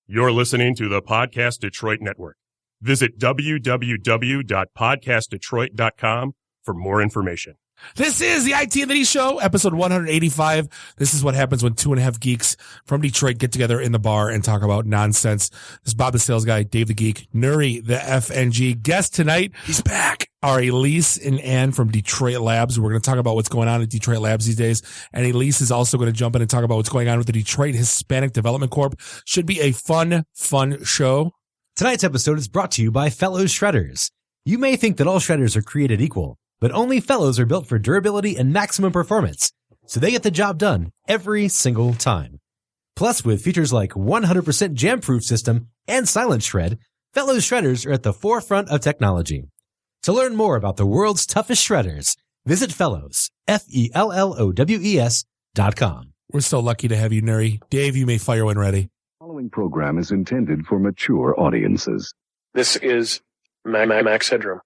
You're listening to the Podcast Detroit Network. Visit www.podcastdetroit.com for more information. This is the ITintheD Show, episode 185. This is what happens when 2.5 geeks from Detroit get together in the bar and talk about nonsense. This is Bob the Sales Guy, Dave the Geek, Nuri the FNG. Guest tonight, he's back, are Elise and Ann from Detroit Labs. We're going to talk about what's going on at Detroit Labs these days. And Elise is also going to jump in and talk about what's going on with the Detroit Hispanic Development Corp. Should be a fun show. Tonight's episode is brought to you by Fellows Shredders. You may think that all shredders are created equal, but only Fellows are built for durability and maximum performance, so they get the job done every single time. Plus, with features like 100% jam-proof system and silent shred, Fellows Shredders are at the forefront of technology. To learn more about the world's toughest shredders, visit Fellows, FELLOWES.com. We're so lucky to have you, Nuri. Dave, you may fire when ready. The following program is intended for mature audiences. This is Max Headroom,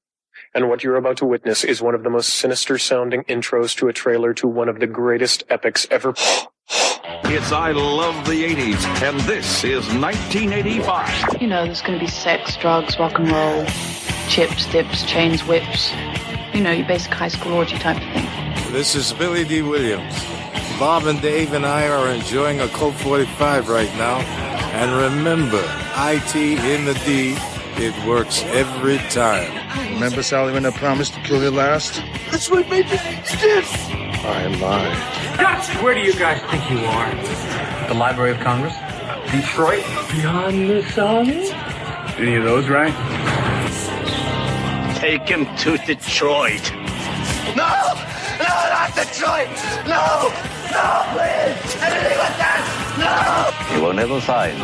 and what you're about to witness is one of the most sinister-sounding intros to a trailer to one of the greatest epics ever. It's I Love the 80s, and this is 1985. You know, there's going to be sex, drugs, rock and roll, chips, dips, chains, whips. You know, your basic high school orgy type of thing. This is Billy D. Williams. Bob and Dave and I are enjoying a Colt 45 right now. And remember, ITintheD, it works every time. Remember, Sally, when I promised to kill you last? That's what made you stiff. I lied. Gotcha! Where do you guys think you are? The Library of Congress? Detroit? Beyond the sun? Any of those right? Take him to Detroit. No! No, not Detroit! No! No, please! Anything but that! No! You will never find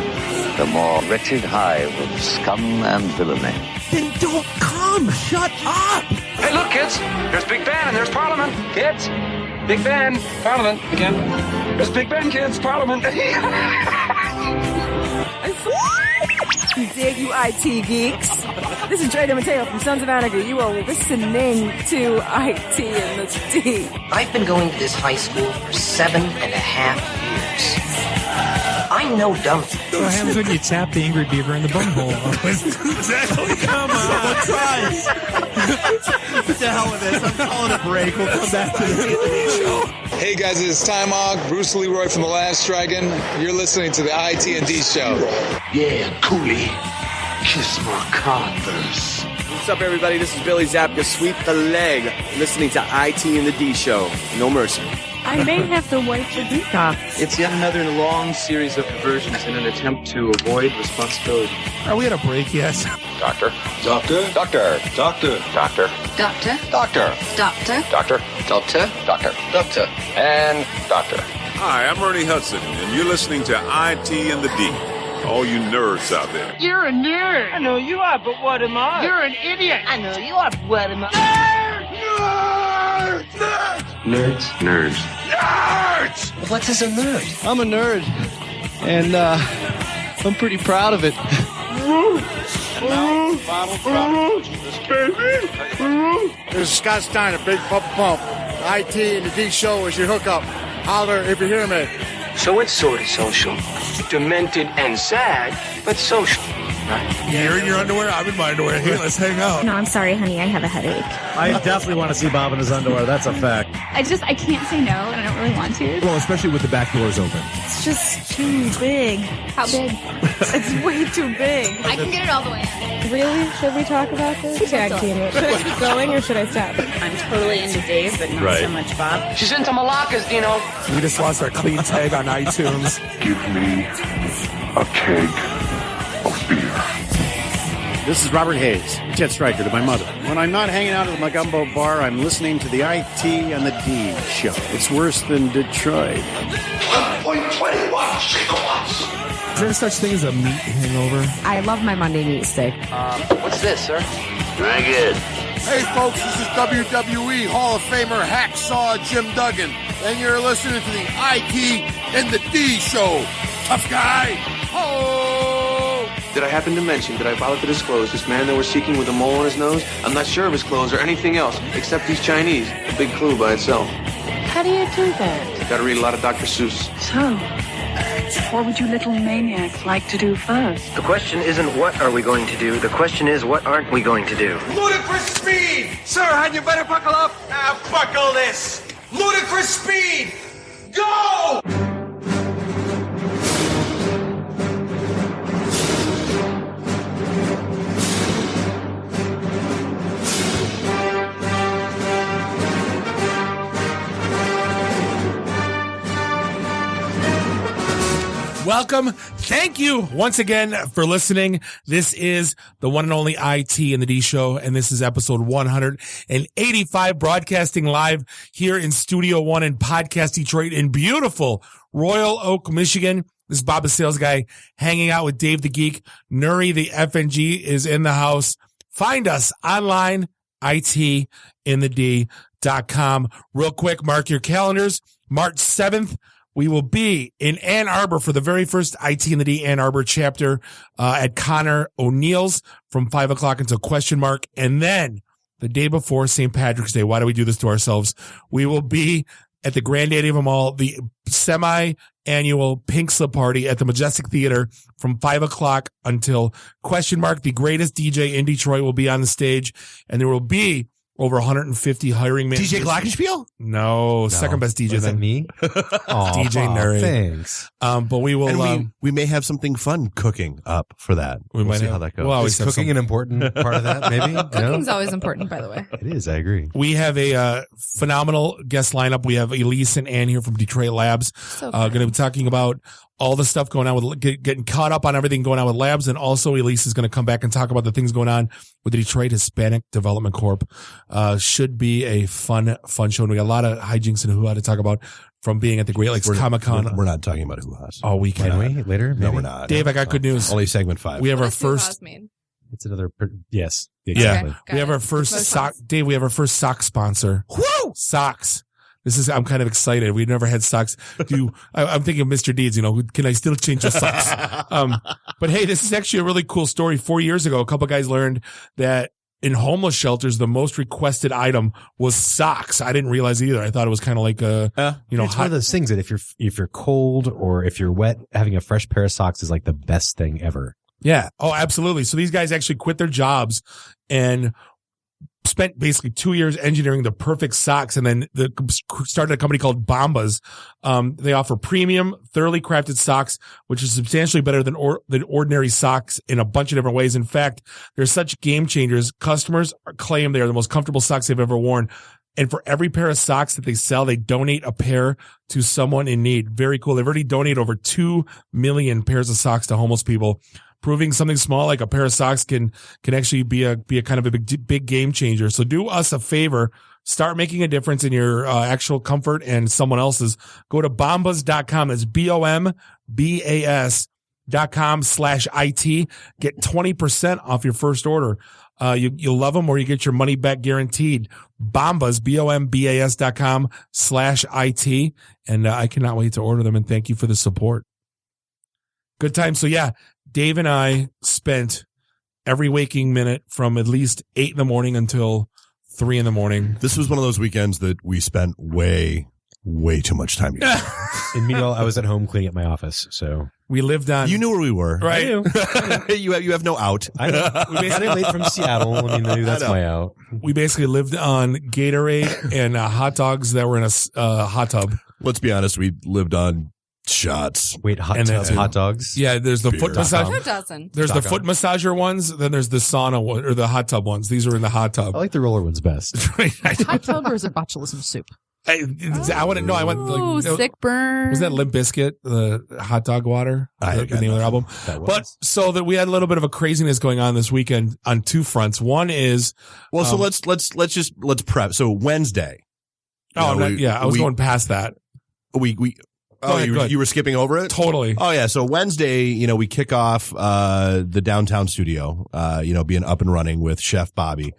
the more wretched hive of scum and villainy. Then don't come! Shut up! Hey, look, kids! There's Big Ben and there's Parliament. Kids! Big Ben, Parliament again. There's Big Ben, kids, Parliament. You dig, you IT geeks? This is Dre Mateo from Sons of Anarchy. You are listening to IT and the D. I've been going to this high school for 7.5 years. I know dumb. What happens when you tap the angry beaver in the bumhole? Exactly. Come on. Tries. What the hell with this? I'm calling a break. We'll come back to the show. Hey guys, it's Time Hog, Bruce Leroy from The Last Dragon. You're listening to the ITintheD Show. Yeah, coolie. Kiss my Converse. What's up, everybody? This is Billy Zapka. Sweep the leg. Listening to ITintheD Show. No mercy. I may have to wipe the geek off. It's yet another long series of perversions in an attempt to avoid responsibility. Are we at a break yet? Doctor. Doctor. Doctor. Doctor. Doctor. Doctor. Doctor. Doctor. Doctor. Doctor. Doctor. Doctor. And Doctor. Hi, I'm Ernie Hudson, and you're listening to ITintheD. All you nerds out there. You're a nerd. I know you are, but what am I? You're an idiot. I know you are, but what am I? Nerd! Nerds. Nerds. Nerds! What is a nerd? I'm a nerd, and I'm pretty proud of it. This is Scott Steiner, Big Pump. IT and the D Show is your hookup. Holler if you hear me. So it's sort of social. Demented and sad, but social. Right? You're in your underwear, I'm in my underwear. Here, let's hang out. No, I'm sorry, honey. I have a headache. I definitely want to see Bob in his underwear. That's a fact. I can't say no, and I don't really want to. Well, especially with the back doors open. It's just too big. How big? It's way too big. I can get it all the way in. Really? Should we talk about this? Tag team it. Should I keep going or should I stop? I'm totally into Dave, but not so much Bob. She's into Malakas, Dino. We just lost our clean tag on iTunes. Give me a keg of beer. This is Robert Hayes, Ted Stryker to my mother. When I'm not hanging out at my gumbo bar, I'm listening to the IT and the D Show. It's worse than Detroit. 1.21 gigawatts. Is there such thing as a meat hangover? I love my Monday meat steak. What's this, sir? Very good. Hey, folks, this is WWE Hall of Famer Hacksaw Jim Duggan, and you're listening to the IT and the D Show. Tough guy. Oh! Did I happen to mention, did I bother to disclose this man that we're seeking with a mole on his nose? I'm not sure of his clothes or anything else, except he's Chinese. A big clue by itself. How do you do that? Gotta read a lot of Dr. Seuss. So, What would you little maniacs like to do first? The question isn't what are we going to do. The question is what aren't we going to do. Ludicrous speed! Sir, had you better buckle up? Now buckle this! Ludicrous speed! Go! Welcome. Thank you once again for listening. This is the one and only IT and the D show, and this is episode 185, broadcasting live here in Studio One in Podcast Detroit in beautiful Royal Oak, Michigan. This is Bob the Sales Guy hanging out with Dave the Geek. Nuri the FNG is in the house. Find us online, ITintheD.com. Real quick, mark your calendars. March 7th. We will be in Ann Arbor for the very first IT and the D Ann Arbor chapter at Connor O'Neill's from 5 o'clock until question mark. And then the day before St. Patrick's Day, why do we do this to ourselves? We will be at the granddaddy of them all, the semi-annual Pink Slip Party at the Majestic Theater from 5 o'clock until question mark. The greatest DJ in Detroit will be on the stage, and there will be over 150 hiring managers. DJ Glockenspiel? No, second best DJ. Was that me? DJ Nuri. Thanks. But we will. And we may have something fun cooking up for that. We'll see how that goes. We'll Is cooking an important part of that, maybe? Cooking's always important, by the way. It is, I agree. We have a phenomenal guest lineup. We have Elise and Ann here from Detroit Labs. Going to be talking about all the stuff going on with getting caught up on everything going on with Labs. And also Elise is going to come back and talk about the things going on with the Detroit Hispanic Development Corp. Should be a fun show. And we got a lot of hijinks and hoo-ha to talk about from being at the Great Lakes Comic-Con. We're not talking about hoo-has. Oh, we can. We later? No, we're not. Dave, I got good news. Only segment 5. We have our first. It's another. Yes. Exactly. Yeah. We have our first sock. Dave, we have our first sock sponsor. Woo! Socks. I'm kind of excited. We've never had socks. I'm thinking of Mr. Deeds, can I still change the socks? But hey, this is actually a really cool story. 4 years ago, a couple of guys learned that in homeless shelters, the most requested item was socks. I didn't realize either. I thought it was kind of like it's one of those things that if you're cold or if you're wet, having a fresh pair of socks is like the best thing ever. Yeah. Oh, absolutely. So these guys actually quit their jobs and spent basically 2 years engineering the perfect socks, and then started a company called Bombas. They offer premium, thoroughly crafted socks, which is substantially better than ordinary socks in a bunch of different ways. In fact, they're such game changers. Customers claim they are the most comfortable socks they've ever worn. And for every pair of socks that they sell, they donate a pair to someone in need. Very cool. They've already donated over 2 million pairs of socks to homeless people, proving something small like a pair of socks can actually be a kind of a big game changer. So do us a favor. Start making a difference in your actual comfort and someone else's. Go to bombas.com. That's BOMBAS.com/IT. Get 20% off your first order. You'll love them, or you get your money back guaranteed. Bombas, BOMBAS.com/IT. And I cannot wait to order them, and thank you for the support. Good time. So yeah, Dave and I spent every waking minute from at least 8 in the morning until 3 in the morning. This was one of those weekends that we spent way too much time together. And meanwhile, I was at home cleaning up my office, so we lived on. You knew where we were, right? You have no out. I know. We basically late from Seattle. I mean, maybe that's my out. We basically lived on Gatorade and hot dogs that were in a hot tub. Let's be honest, we lived on shots. Wait, hot dogs? Yeah, there's the foot massage. Who doesn't? There's the foot massager ones. Then there's the sauna one, or the hot tub ones. These are in the hot tub. I like the roller ones best. Hot tub, or is it botulism soup? I want to know. I went like sick burn. Was that Limp Bizkit, the hot dog water? The name of their album. But so that we had a little bit of a craziness going on this weekend on 2 fronts. One is so let's prep. So Wednesday. I was going past that. You were skipping over it? Totally. Oh yeah. So Wednesday, we kick off the downtown studio, being up and running with Chef Bobby.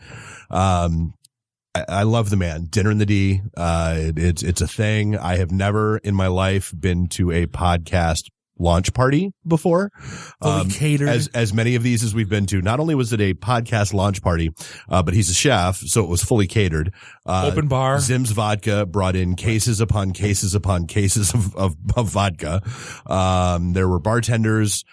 I love the man. Dinner in the D. It's a thing. I have never in my life been to a podcast launch party before. Fully catered. As many of these as we've been to. Not only was it a podcast launch party, but he's a chef, so it was fully catered. Open bar. Zim's Vodka brought in cases upon cases upon cases of vodka. There were bartenders.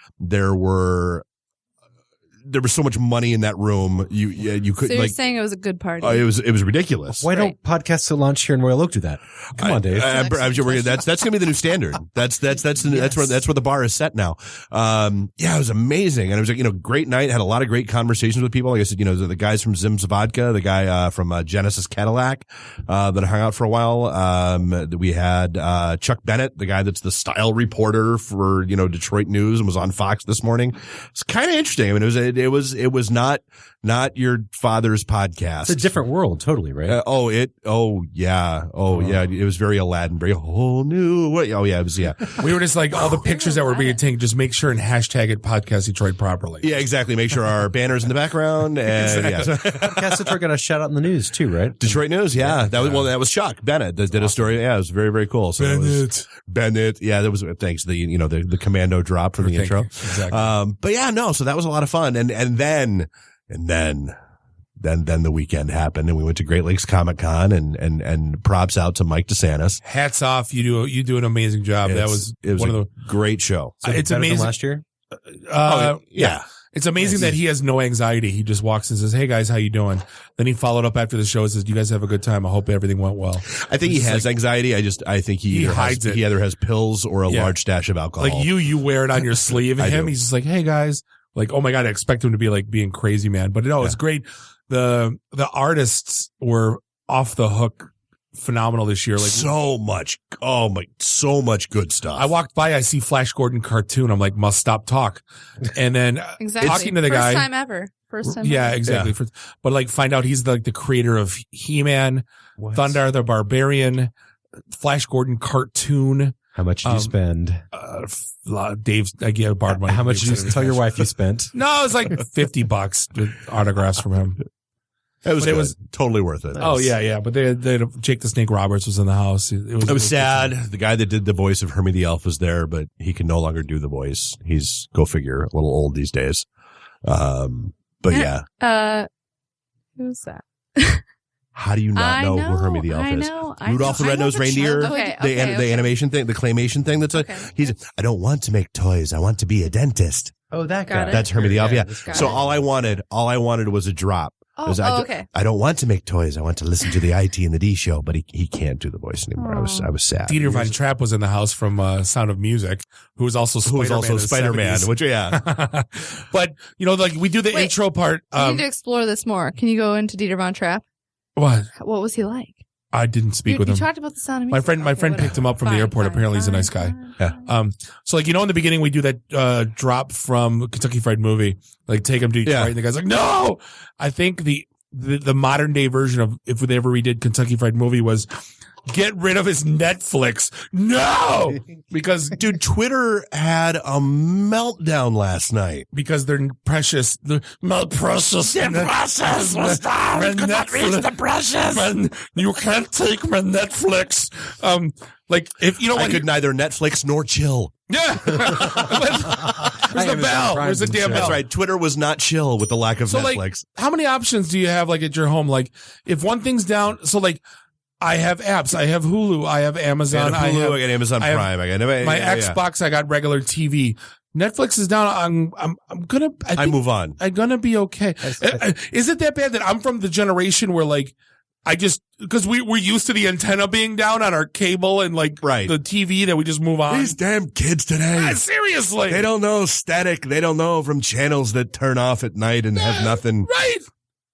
There was so much money in that room. You could So you're saying it was a good party. It was ridiculous. Why don't podcasts at launch here in Royal Oak do that? Come on, Dave. I'm sure that's going to be the new standard. That's where the bar is set now. Yeah, it was amazing. And it was great night. Had a lot of great conversations with people. Like I said, the guys from Zim's Vodka, the guy, from, Genesis Cadillac, that I hung out for a while. We had, Chuck Bennett, the guy that's the style reporter for, Detroit News and was on Fox this morning. It's kind of interesting. I mean, it was not your father's podcast. It's a different world, totally, right? Yeah. It was very Aladdin, very whole new way. Oh yeah, it was, yeah. We were just like all the pictures that were being taken, just make sure and hashtag it Podcast Detroit properly. Yeah, exactly. Make sure our banner's in the background. And Podcast Detroit got a shout out in the news too, right? Detroit News, yeah. That was Chuck Bennett that did a story. Yeah, it was very, very cool. So Bennett. Yeah, that was thanks to the commando drop from the intro. Exactly. But yeah, no, so that was a lot of fun. And then the weekend happened and we went to Great Lakes Comic Con and props out to Mike DeSantis. Hats off. You do an amazing job. It was one of the great show. So it's amazing. Last year? Yeah. It's amazing that he has no anxiety. He just walks and says, "Hey guys, how you doing?" Then he followed up after the show and says, "You guys have a good time. I hope everything went well." I think he has anxiety. I think he hides it. He either has pills or a large stash of alcohol. Like you wear it on your sleeve. And he's just like, "Hey guys." Like, oh my God, I expect him to be like being crazy, man. But no, it's great. The artists were off the hook phenomenal this year. Like so much good stuff. I walked by, I see Flash Gordon cartoon. I'm like, must stop talk. And then talking to the guy. First time ever. Yeah, exactly. Yeah. But like find out he's the creator of He-Man, Thundar the Barbarian, Flash Gordon cartoon. How much did you spend? Dave, I gave Bard money. How much did you tell your wife you spent? No, it was like $50 with autographs from him. It was totally worth it. Oh yeah. But they Jake the Snake Roberts was in the house. It was sad. The guy that did the voice of Hermie the Elf was there, but he can no longer do the voice. He's, go figure, a little old these days. But yeah. Who's that? How do you not know who Hermie the Elf is? Rudolph the Red-Nosed Reindeer, the animation thing, the claymation thing. I don't want to make toys. I want to be a dentist. Oh, that guy. That's Hermie the Elf. Yeah. So all I wanted was a drop. Okay. I don't want to make toys. I want to listen to the ITintheD show, but he can't do the voice anymore. I was sad. Dieter Von Trapp was in the house from Sound of Music, who was also Spider-Man. Which, yeah. But, like we do the intro part. We need to explore this more. Can you go into Dieter Von Trapp? What? What was he like? I didn't speak with him. You talked about the Sound of Music. My friend picked him up from the airport. Apparently he's a nice guy. Yeah. So like, in the beginning we do that, drop from Kentucky Fried Movie, like take him to Detroit and the guy's like, no! I think the modern day version of if they ever redid Kentucky Fried Movie was get rid of his Netflix. No! Because dude, Twitter had a meltdown last night. Because they're precious. The precious. The precious was down. We could not reach the precious. You can't take my Netflix. Like if I could neither Netflix nor chill. Yeah. Where's the bell? Where's the damn bell? That's right. Twitter was not chill with the lack of Netflix. Like, how many options do you have like at your home? Like if one thing's down, so like I have apps. I have Hulu. I have Amazon. I got Amazon Prime. I got my Xbox. I got regular TV. Netflix is down. I move on. I'm gonna be okay. Is it that bad that I'm from the generation where like because we're used to the antenna being down on our cable and like the TV that we just move on. These damn kids today. Seriously. They don't know static. They don't know from channels that turn off at night and have nothing. Right.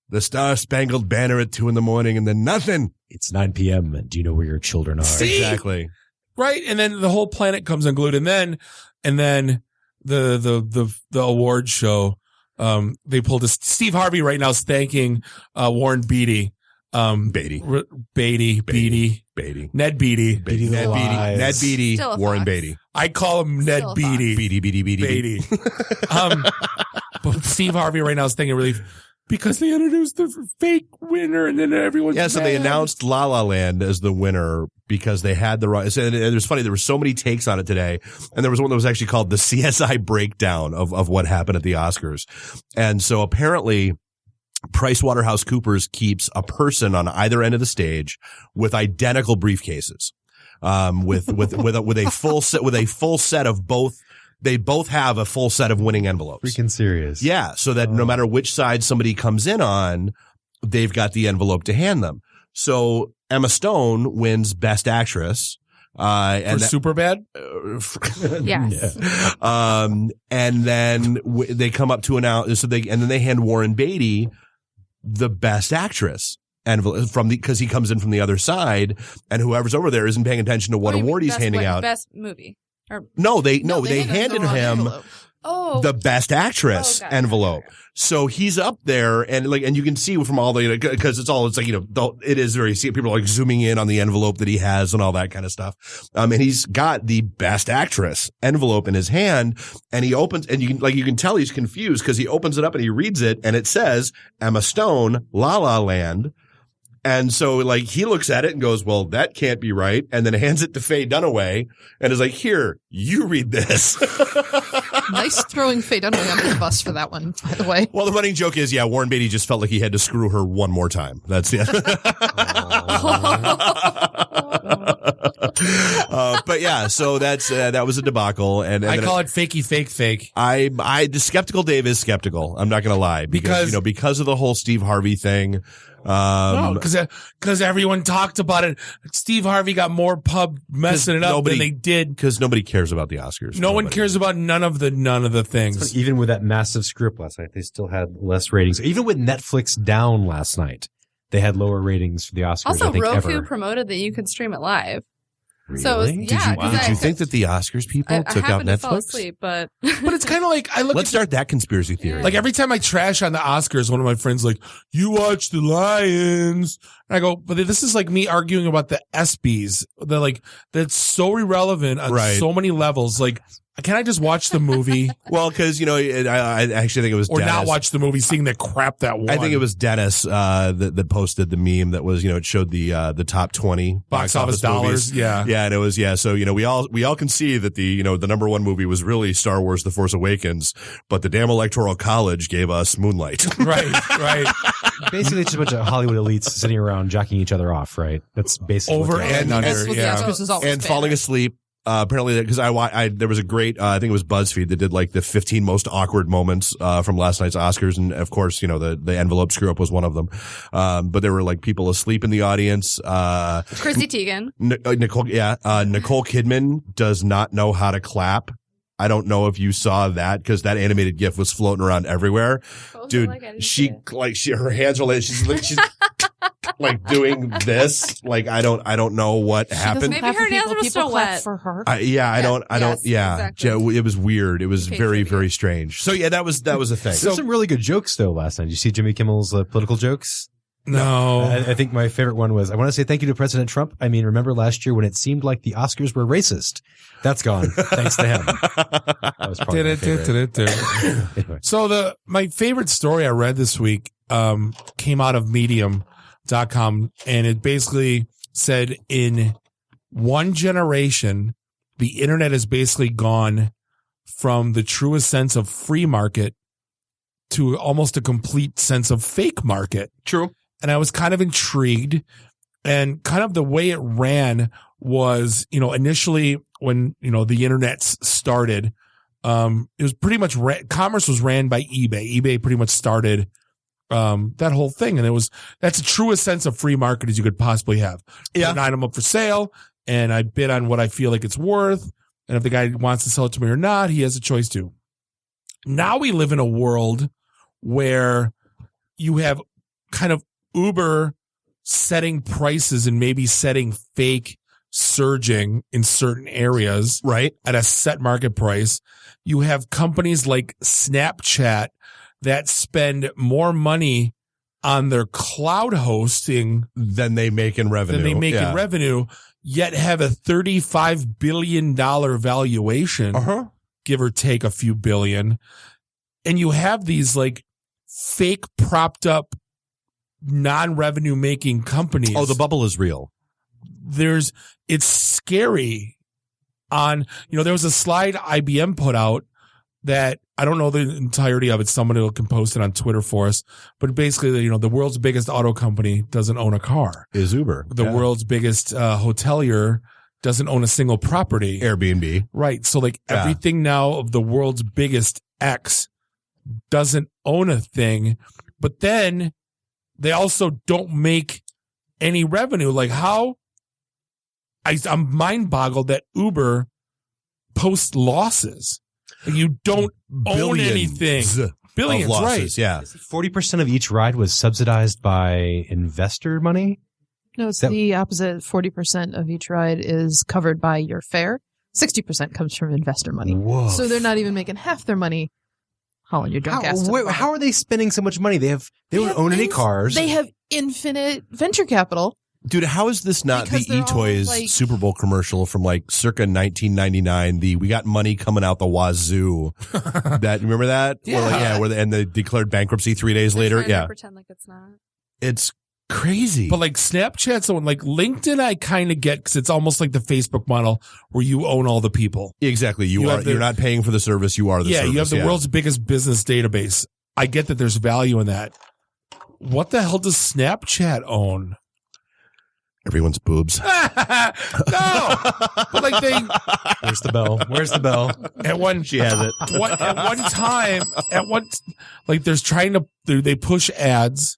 The Star-Spangled Banner at 2 a.m. and then nothing. It's 9 p.m. Do you know where your children are? See? Exactly. Right. And then the whole planet comes unglued. And then the award show, they pulled this. Steve Harvey right now is thanking, Warren Beatty. Beatty. Ned Beatty. Ned Beatty. Warren Beatty. I call him Ned Beatty. Beatty. But Steve Harvey right now is thanking relief because they introduced the fake winner and then everyone's so they announced La La Land as the winner because they had the wrong. And it was funny. There were so many takes on it today, and there was one that was actually called the CSI breakdown of what happened at the Oscars. And so apparently, PricewaterhouseCoopers keeps a person on either end of the stage with identical briefcases, with a full set of both. They both have a full set of winning envelopes. Freaking serious. Yeah. So that no matter which side somebody comes in on, they've got the envelope to hand them. So Emma Stone wins Best Actress. For Superbad? Yes. And then they come up to announce, and then they hand Warren Beatty the Best Actress envelope because he comes in from the other side, and whoever's over there isn't paying attention to what award he's handing out. Best movie. No, they handed him the Best Actress gotcha. Envelope. So he's up there, and you can see from all the, because it is very, people are like zooming in on the envelope that he has and all that kind of stuff. And he's got the Best Actress envelope in his hand, and he opens, and you can tell he's confused because he opens it up and he reads it, and it says Emma Stone, La La Land. And so, he looks at it and goes, well, that can't be right. And then hands it to Faye Dunaway and is like, here, you read this. Nice throwing Faye Dunaway under the bus for that one, by the way. Well, the running joke is, Warren Beatty just felt like he had to screw her one more time. That's the but yeah, so that was a debacle. And I call it fakey fake. The skeptical Dave is skeptical. I'm not going to lie because of the whole Steve Harvey thing. No, because everyone talked about it. Steve Harvey got more pub messing it up than they did. Because nobody cares about the Oscars. No one cares about none of the things. Even with that massive script last night, they still had less ratings. Even with Netflix down last night, they had lower ratings for the Oscars. Also, I think, Roku promoted that you could stream it live. Really? So Did you think that the Oscars people took out Netflix? Fell asleep, but it's kind of like let's start that conspiracy theory. Like every time I trash on the Oscars, one of my friends like, you watch the Lions. And I go, but this is like me arguing about the ESPYs. That's so irrelevant on so many levels. Can I just watch the movie? Well, because, I actually think it was Dennis. Or not watch the movie, seeing the crap that won. I think it was Dennis that posted the meme that was, it showed the top 20 box office dollars. Movies. Yeah. Yeah, and it was, so, we all can see that the number one movie was really Star Wars The Force Awakens, but the damn Electoral College gave us Moonlight. Right. Basically, it's just a bunch of Hollywood elites sitting around jacking each other off, right? That's basically over and under, and falling asleep. Apparently, because there was a great, I think it was BuzzFeed that did the 15 most awkward moments, from last night's Oscars. And of course, the envelope screw up was one of them. But there were people asleep in the audience. Chrissy Teigen. Nicole Kidman does not know how to clap. I don't know if you saw that because that animated GIF was floating around everywhere. Dude, her hands are she's doing this. I don't know what happened. Maybe her nails were still wet for her. It was weird. It was very, very strange. So that was a thing. There's some really good jokes though last night. Did you see Jimmy Kimmel's political jokes? No. I think my favorite one was, I want to say thank you to President Trump. I mean, remember last year when it seemed like the Oscars were racist? That's gone. Thanks to him. That was probably my favorite. Anyway. So my favorite story I read this week came out of Medium.com, and it basically said in one generation, the internet has basically gone from the truest sense of free market to almost a complete sense of fake market. True. And I was kind of intrigued, and kind of the way it ran was, initially when, the internet started, it was pretty much commerce was ran by eBay. eBay pretty much started, that whole thing. And that's the truest sense of free market as you could possibly have. Yeah. Put an item up for sale, and I bid on what I feel like it's worth. And if the guy wants to sell it to me or not, he has a choice to. Now we live in a world where you have kind of Uber setting prices and maybe setting fake surging in certain areas, right, at a set market price. You have companies like Snapchat that spend more money on their cloud hosting than they make in revenue. Yet have a $35 billion valuation, give or take a few billion. And you have these fake propped up non-revenue making companies. Oh, the bubble is real. it's scary on, there was a slide IBM put out that I don't know the entirety of it. Somebody can post it on Twitter for us. But basically, the world's biggest auto company doesn't own a car. Is Uber. The world's biggest hotelier doesn't own a single property. Airbnb. Right. So everything now of the world's biggest X doesn't own a thing. But then they also don't make any revenue. Like how I'm mind boggled that Uber posts losses. You don't own anything. Billions, of losses, right? Yeah. 40% of each ride was subsidized by investor money? No, it's the opposite. 40% of each ride is covered by your fare. 60% comes from investor money. Whoa. So they're not even making half their money hauling your drunk ass. How are they spending so much money? They don't own any cars. They have infinite venture capital. Dude, how is this not the eToys Super Bowl commercial from circa 1999? We got money coming out the wazoo. Remember that? Yeah. And they declared bankruptcy 3 days later. Yeah. Pretend like it's not. It's crazy. But Snapchat's the one, LinkedIn I kind of get because it's almost like the Facebook model where you own all the people. Exactly. You're not paying for the service. You are the service. Yeah, you have the world's biggest business database. I get that there's value in that. What the hell does Snapchat own? Everyone's boobs. No, but Where's the bell? Where's the bell? She has it. At one time, there's trying to they push ads.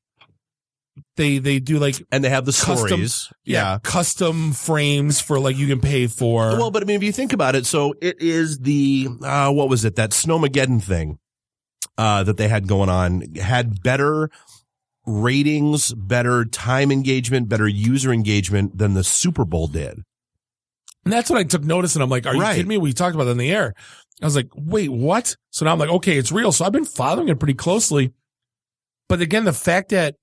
They do and they have the custom, stories. Yeah, custom frames for you can pay for. Well, but I mean, if you think about it, so it is the what was it, that Snowmageddon thing that they had going on had better ratings, better time engagement, better user engagement than the Super Bowl did. And that's what I took notice, and I'm like, are you kidding me? We talked about it in the air. I was like, wait, what? So now I'm like, okay, it's real. So I've been following it pretty closely. But again, the fact that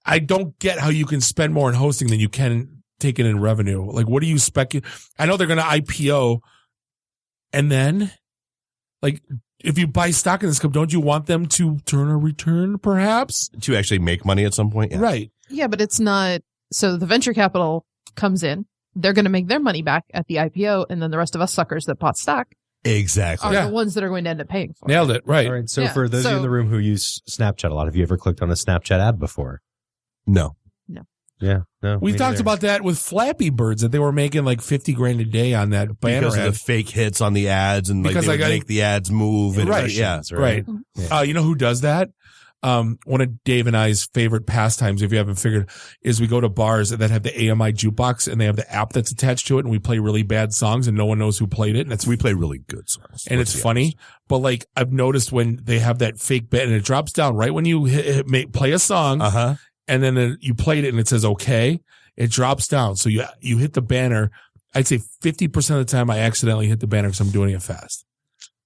I don't get how you can spend more in hosting than you can take it in revenue. What do you speculate? I know they're going to IPO, and then if you buy stock in this company, don't you want them to turn a return, perhaps? To actually make money at some point? Yeah. Right. Yeah, but it's not. So the venture capital comes in. They're going to make their money back at the IPO, and then the rest of us suckers that bought stock exactly are the ones that are going to end up paying for it. Nailed it. Right. All right. So for those of you in the room who use Snapchat a lot, have you ever clicked on a Snapchat ad before? No. Yeah, no. We talked about that with Flappy Birds, that they were making $50,000 a day on that banner because ad. of the fake hits on the ads, and they would make the ads move. And right. Yeah. Right. Yeah. You know who does that? One of Dave and I's favorite pastimes, if you haven't figured, is we go to bars that have the AMI jukebox and they have the app that's attached to it, and we play really bad songs and no one knows who played it. And we play really good songs. And it's funny. But I've noticed when they have that fake bit and it drops down right when you play a song, and then you played it and it says okay, it drops down. So you hit the banner. I'd say 50% of the time I accidentally hit the banner because I'm doing it fast.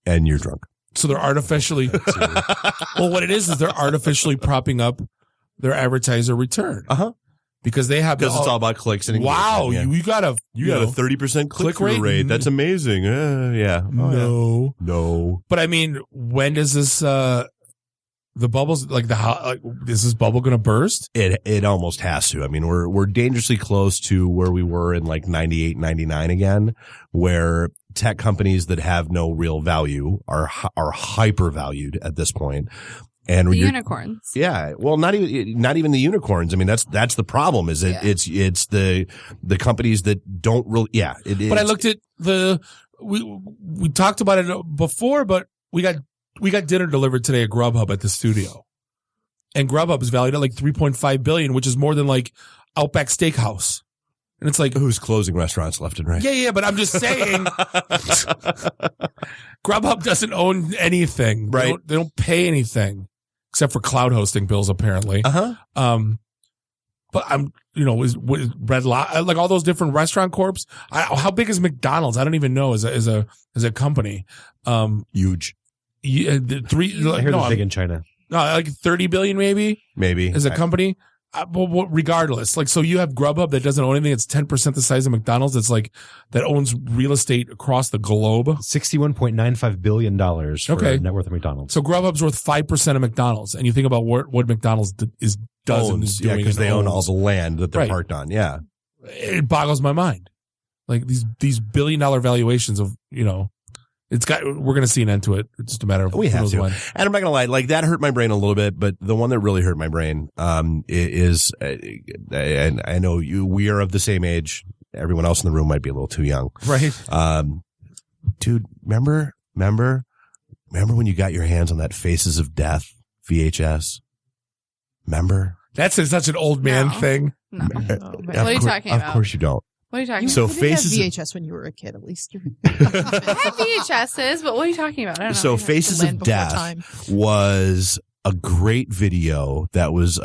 And you're drunk. So they're artificially, well, what it is they're artificially propping up their advertiser return. Because it's all about clicks and engagement. Wow. Yeah. You got a 30% click rate. That's amazing. Yeah. No. But I mean, when does this, the bubbles, is this bubble going to burst? It almost has to. I mean, we're dangerously close to where we were in 98, 99 again, where tech companies that have no real value are hyper valued at this point. And the unicorns. Yeah. Well, not even the unicorns. I mean, that's the problem is it's the companies that don't really, But I looked at we talked about it before, but we got dinner delivered today at Grubhub at the studio. And Grubhub is valued at $3.5 billion, which is more than Outback Steakhouse. And it's who's closing restaurants left and right? Yeah, but I'm just saying Grubhub doesn't own anything. Right. They don't pay anything except for cloud hosting bills, apparently. Uh-huh. But I'm, is Red Lobster, all those different restaurant corps. How big is McDonald's? I don't even know as a company. Huge. I hear they're big in China. 30 billion maybe as a company. Well, regardless, like, so you have Grubhub that doesn't own anything. It's 10% the size of McDonald's. It's like that owns real estate across the globe. $61.95 billion for net worth of McDonald's. So Grubhub's worth 5% of McDonald's. And you think about what McDonald's does and is doing. Because they own all the land that they're parked on. Yeah. It boggles my mind. Like these billion-dollar valuations of, we're going to see an end to it. It's just a matter of we have to. when. And I'm not going to lie, like that hurt my brain a little bit, but the one that really hurt my brain, is, and I know we are of the same age. Everyone else in the room might be a little too young. Right. Dude, remember when you got your hands on that Faces of Death VHS? Remember? That's such an old man thing. No. What are you talking about? Of course you don't. What are you talking about? So you didn't have VHS when you were a kid, at least. I had VHSs, but what are you talking about? I don't know. So Faces of Death was a great video that was,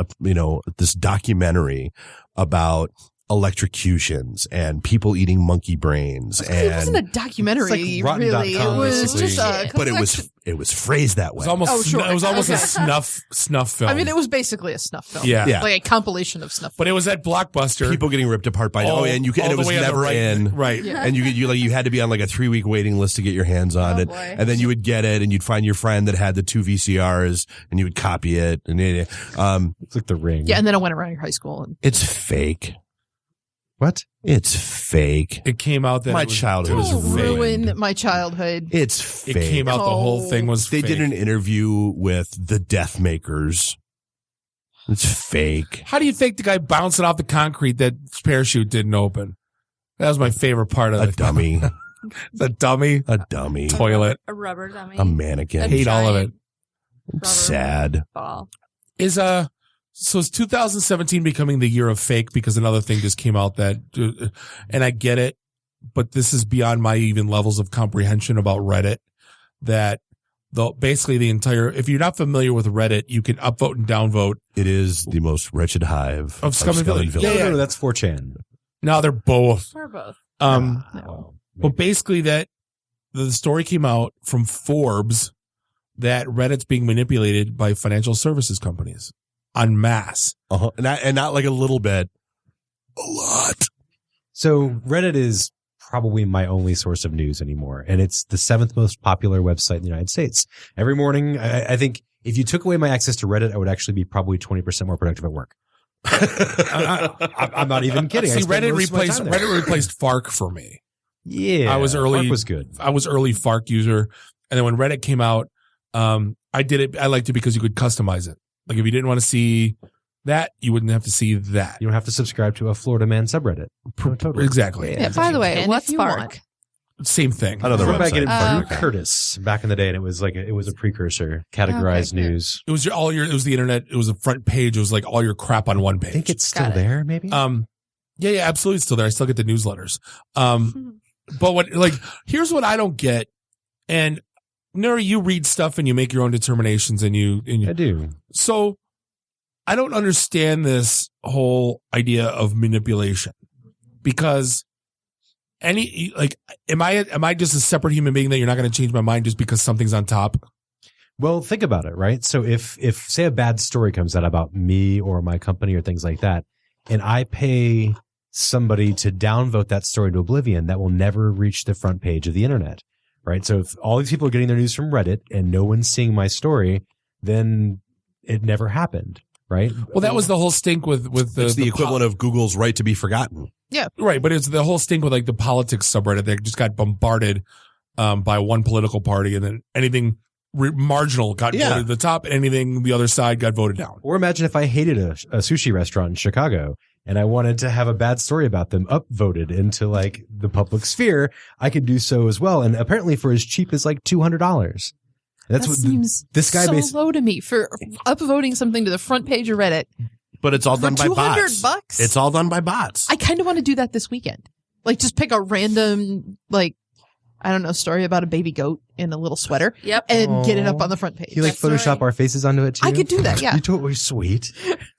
this documentary about electrocutions and people eating monkey brains. And it wasn't a documentary, really. It was just but it was phrased that way. It was almost a snuff film. I mean, it was basically a snuff film. Yeah. Like a compilation of snuff films. But it was at Blockbuster. People getting ripped apart by and it was never in. Right. Yeah. And you had to be on like a 3-week waiting list to get your hands on it. Boy. And then you would get it and you'd find your friend that had the 2 VCRs and you would copy it. And it's like The Ring. Yeah, and then I went around your high school. And it's fake. What? It's fake. It came out that my childhood was ruined. Ruin my childhood. It's fake. It came out the whole thing was They fake. did an interview with the Death Makers. It's fake. How do you think the guy bouncing off the concrete that parachute didn't open? That was my favorite part of a dummy. A dummy. A dummy. Toilet. A rubber dummy. A mannequin. Hate all of it. It's sad. Ball. So is 2017 becoming the year of fake because another thing just came out that, and I get it, but this is beyond my even levels of comprehension about Reddit, that basically the entire, if you're not familiar with Reddit, you can upvote and downvote. It is the most wretched hive of Scum and Villainy. No, that's 4chan. No, they're both. We're both. But basically that the story came out from Forbes that Reddit's being manipulated by financial services companies. En masse. And not like a little bit. A lot. So Reddit is probably my only source of news anymore. And it's the 7th most popular website in the United States. Every morning, I think if you took away my access to Reddit, I would actually be probably 20% more productive at work. I'm not even kidding. See, Reddit replaced Fark for me. Yeah. Fark was good. I was early Fark user. And then when Reddit came out, I did it. I liked it because you could customize it. Like if you didn't want to see that, you wouldn't have to see that. You don't have to subscribe to a Florida Man subreddit. Totally. Exactly. Yeah, by the way, what's Fark? Same thing. Another website. Back in Curtis back in the day, and it was a precursor, categorized news. It was it was the internet. It was a front page. It was like all your crap on one page. I think it's still there, maybe. Yeah, absolutely, it's still there. I still get the newsletters. But here's what I don't get. And Nuri, you read stuff and you make your own determinations, and I do. So I don't understand this whole idea of manipulation, because am I just a separate human being that you're not going to change my mind just because something's on top? Well, think about it, right? So if say a bad story comes out about me or my company or things like that, and I pay somebody to downvote that story to oblivion, that will never reach the front page of the internet. Right. So if all these people are getting their news from Reddit and no one's seeing my story, then it never happened. Right. Well, that was the whole stink with the equivalent of Google's right to be forgotten. Yeah. Right. But it's the whole stink with like the politics subreddit that just got bombarded by one political party, and then anything marginal got voted to the top, and anything the other side got voted down. Or imagine if I hated a sushi restaurant in Chicago and I wanted to have a bad story about them upvoted into like the public sphere, I could do so as well. And apparently for as cheap as like $200. That's what seems this guy so low to me for upvoting something to the front page of Reddit. But it's all done by bots. $200? It's all done by bots. I kind of want to do that this weekend. Like just pick a random, I don't know, story about a baby goat in a little sweater. Yep. And get it up on the front page. You Photoshop our faces onto it too? I could do that, yeah. You totally sweet.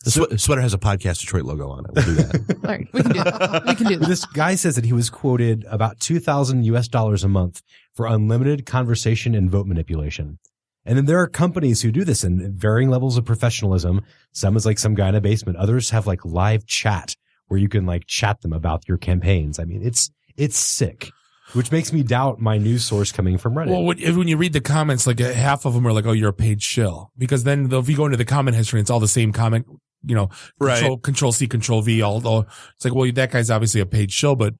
The sweater has a Podcast Detroit logo on it. We'll do that. All right, we can do that. We can do that. This guy says that he was quoted about $2,000 US a month for unlimited conversation and vote manipulation. And then there are companies who do this in varying levels of professionalism. Some is like some guy in a basement. Others have like live chat where you can like chat them about your campaigns. I mean, it's sick, which makes me doubt my news source coming from Reddit. Well, when you read the comments, like half of them are like, "Oh, you're a paid shill," because then if you go into the comment history, it's all the same comment. Control C, Control V. All it's like, well, that guy's obviously a paid shill, but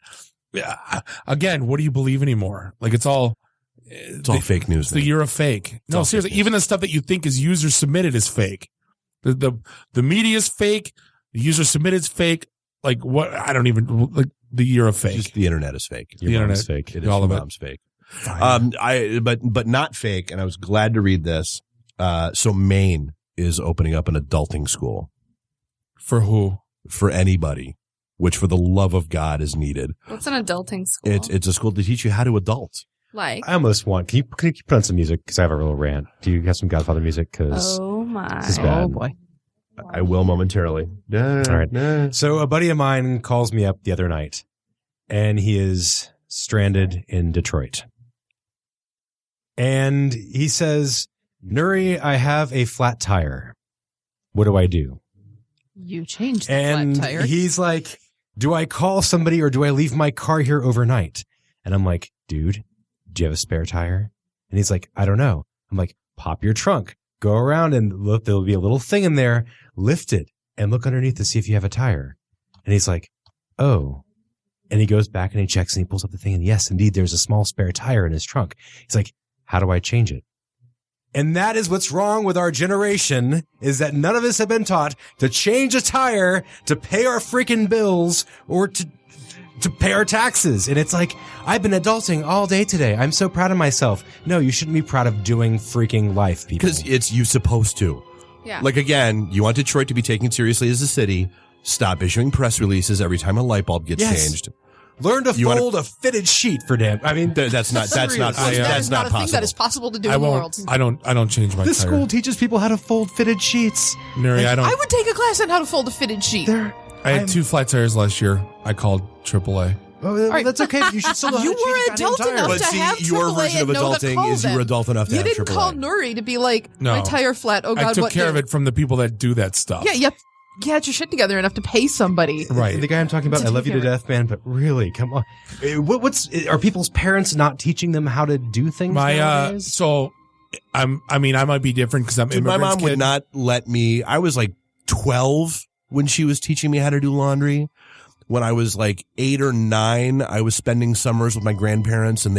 again, what do you believe anymore? Like it's all fake news. So you're a fake. No, seriously, even the stuff that you think is user submitted is fake. The media is fake. The user submitted is fake. Like what? I don't even like the you're a fake. Just the internet is fake. The internet is fake. It is all of mom's fake. But not fake. And I was glad to read this. So Maine is opening up an adulting school. For who? For anybody, which for the love of God is needed. What's an adulting school? It's a school to teach you how to adult. Like, I almost want. Can you put on some music? Because I have a real rant. Do you have some Godfather music? Because oh my, this is bad. Oh boy. I will momentarily. All right. So a buddy of mine calls me up the other night, and he is stranded in Detroit. And he says, "Nuri, I have a flat tire. What do I do?" You changed the And flat tire. he's like, "Do I call somebody or do I leave my car here overnight?" And I'm like, "Dude, do you have a spare tire?" And he's like, "I don't know." I'm like, "Pop your trunk, go around and look, there'll be a little thing in there, lift it and look underneath to see if you have a tire." And he's like, "Oh." And he goes back and he checks and he pulls up the thing and yes, indeed, there's a small spare tire in his trunk. He's like, "How do I change it?" And that is what's wrong with our generation, is that none of us have been taught to change a tire, to pay our freaking bills, or to pay our taxes. And it's like, I've been adulting all day today. I'm so proud of myself. No, you shouldn't be proud of doing freaking life, people. Because it's you supposed to. Yeah. Like, again, you want Detroit to be taken seriously as a city. Stop issuing press releases every time a light bulb gets changed. Learn to fold a fitted sheet for damn. I mean, that's not that is not a possible. thing that is possible to do I in the won't. world. I don't change my This tire. school teaches people how to fold fitted sheets. Nuri, I don't. I would take a class on how to fold a fitted sheet. I had 2 flat tires last year. I called AAA. Oh, that's okay. You should still know how You to change were a goddamn adult tire. enough But to see, have your AAA version of and know to adulting call is you them. were adult enough to You have didn't AAA. call Nuri to be like, No. my tire flat. Oh God, I took what care of do? it from the people that do that stuff. Yeah, yep. You had your shit together enough to pay somebody. Right. The guy I'm talking about, I love you to death, man, but really, come on. Are people's parents not teaching them how to do things nowadays? So I might be different because I'm Dude, my immigrant's mom would kid. not let me. I was like 12 when she was teaching me how to do laundry. When I was like 8 or 9, I was spending summers with my grandparents, and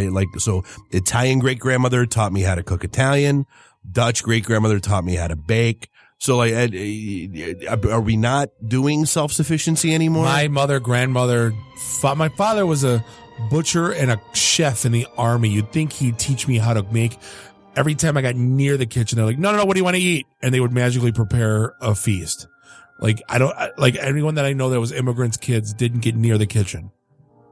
Italian great grandmother taught me how to cook Italian. Dutch great grandmother taught me how to bake. So like, are we not doing self-sufficiency anymore? My grandmother, my father was a butcher and a chef in the army. You'd think he'd teach me how to make. Every time I got near the kitchen, they're like, no, what do you want to eat? And they would magically prepare a feast. Like, anyone that I know that was immigrants' kids didn't get near the kitchen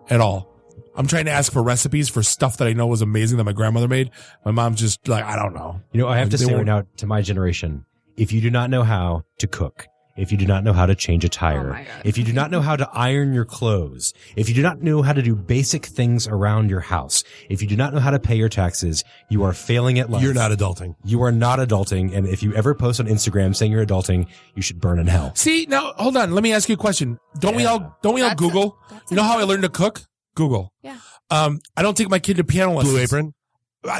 at all. I'm trying to ask for recipes for stuff that I know was amazing that my grandmother made. My mom's just like, I don't know. You know, I have to say right now to my generation, if you do not know how to cook, if you do not know how to change a tire, if you do not know how to iron your clothes, if you do not know how to do basic things around your house, if you do not know how to pay your taxes, you are failing at life. You're not adulting. You are not adulting. And if you ever post on Instagram saying you're adulting, you should burn in hell. See, now hold on. Let me ask you a question. Don't we all Google? You know how I learned to cook? Google. Yeah. I don't take my kid to piano lessons. Blue Apron?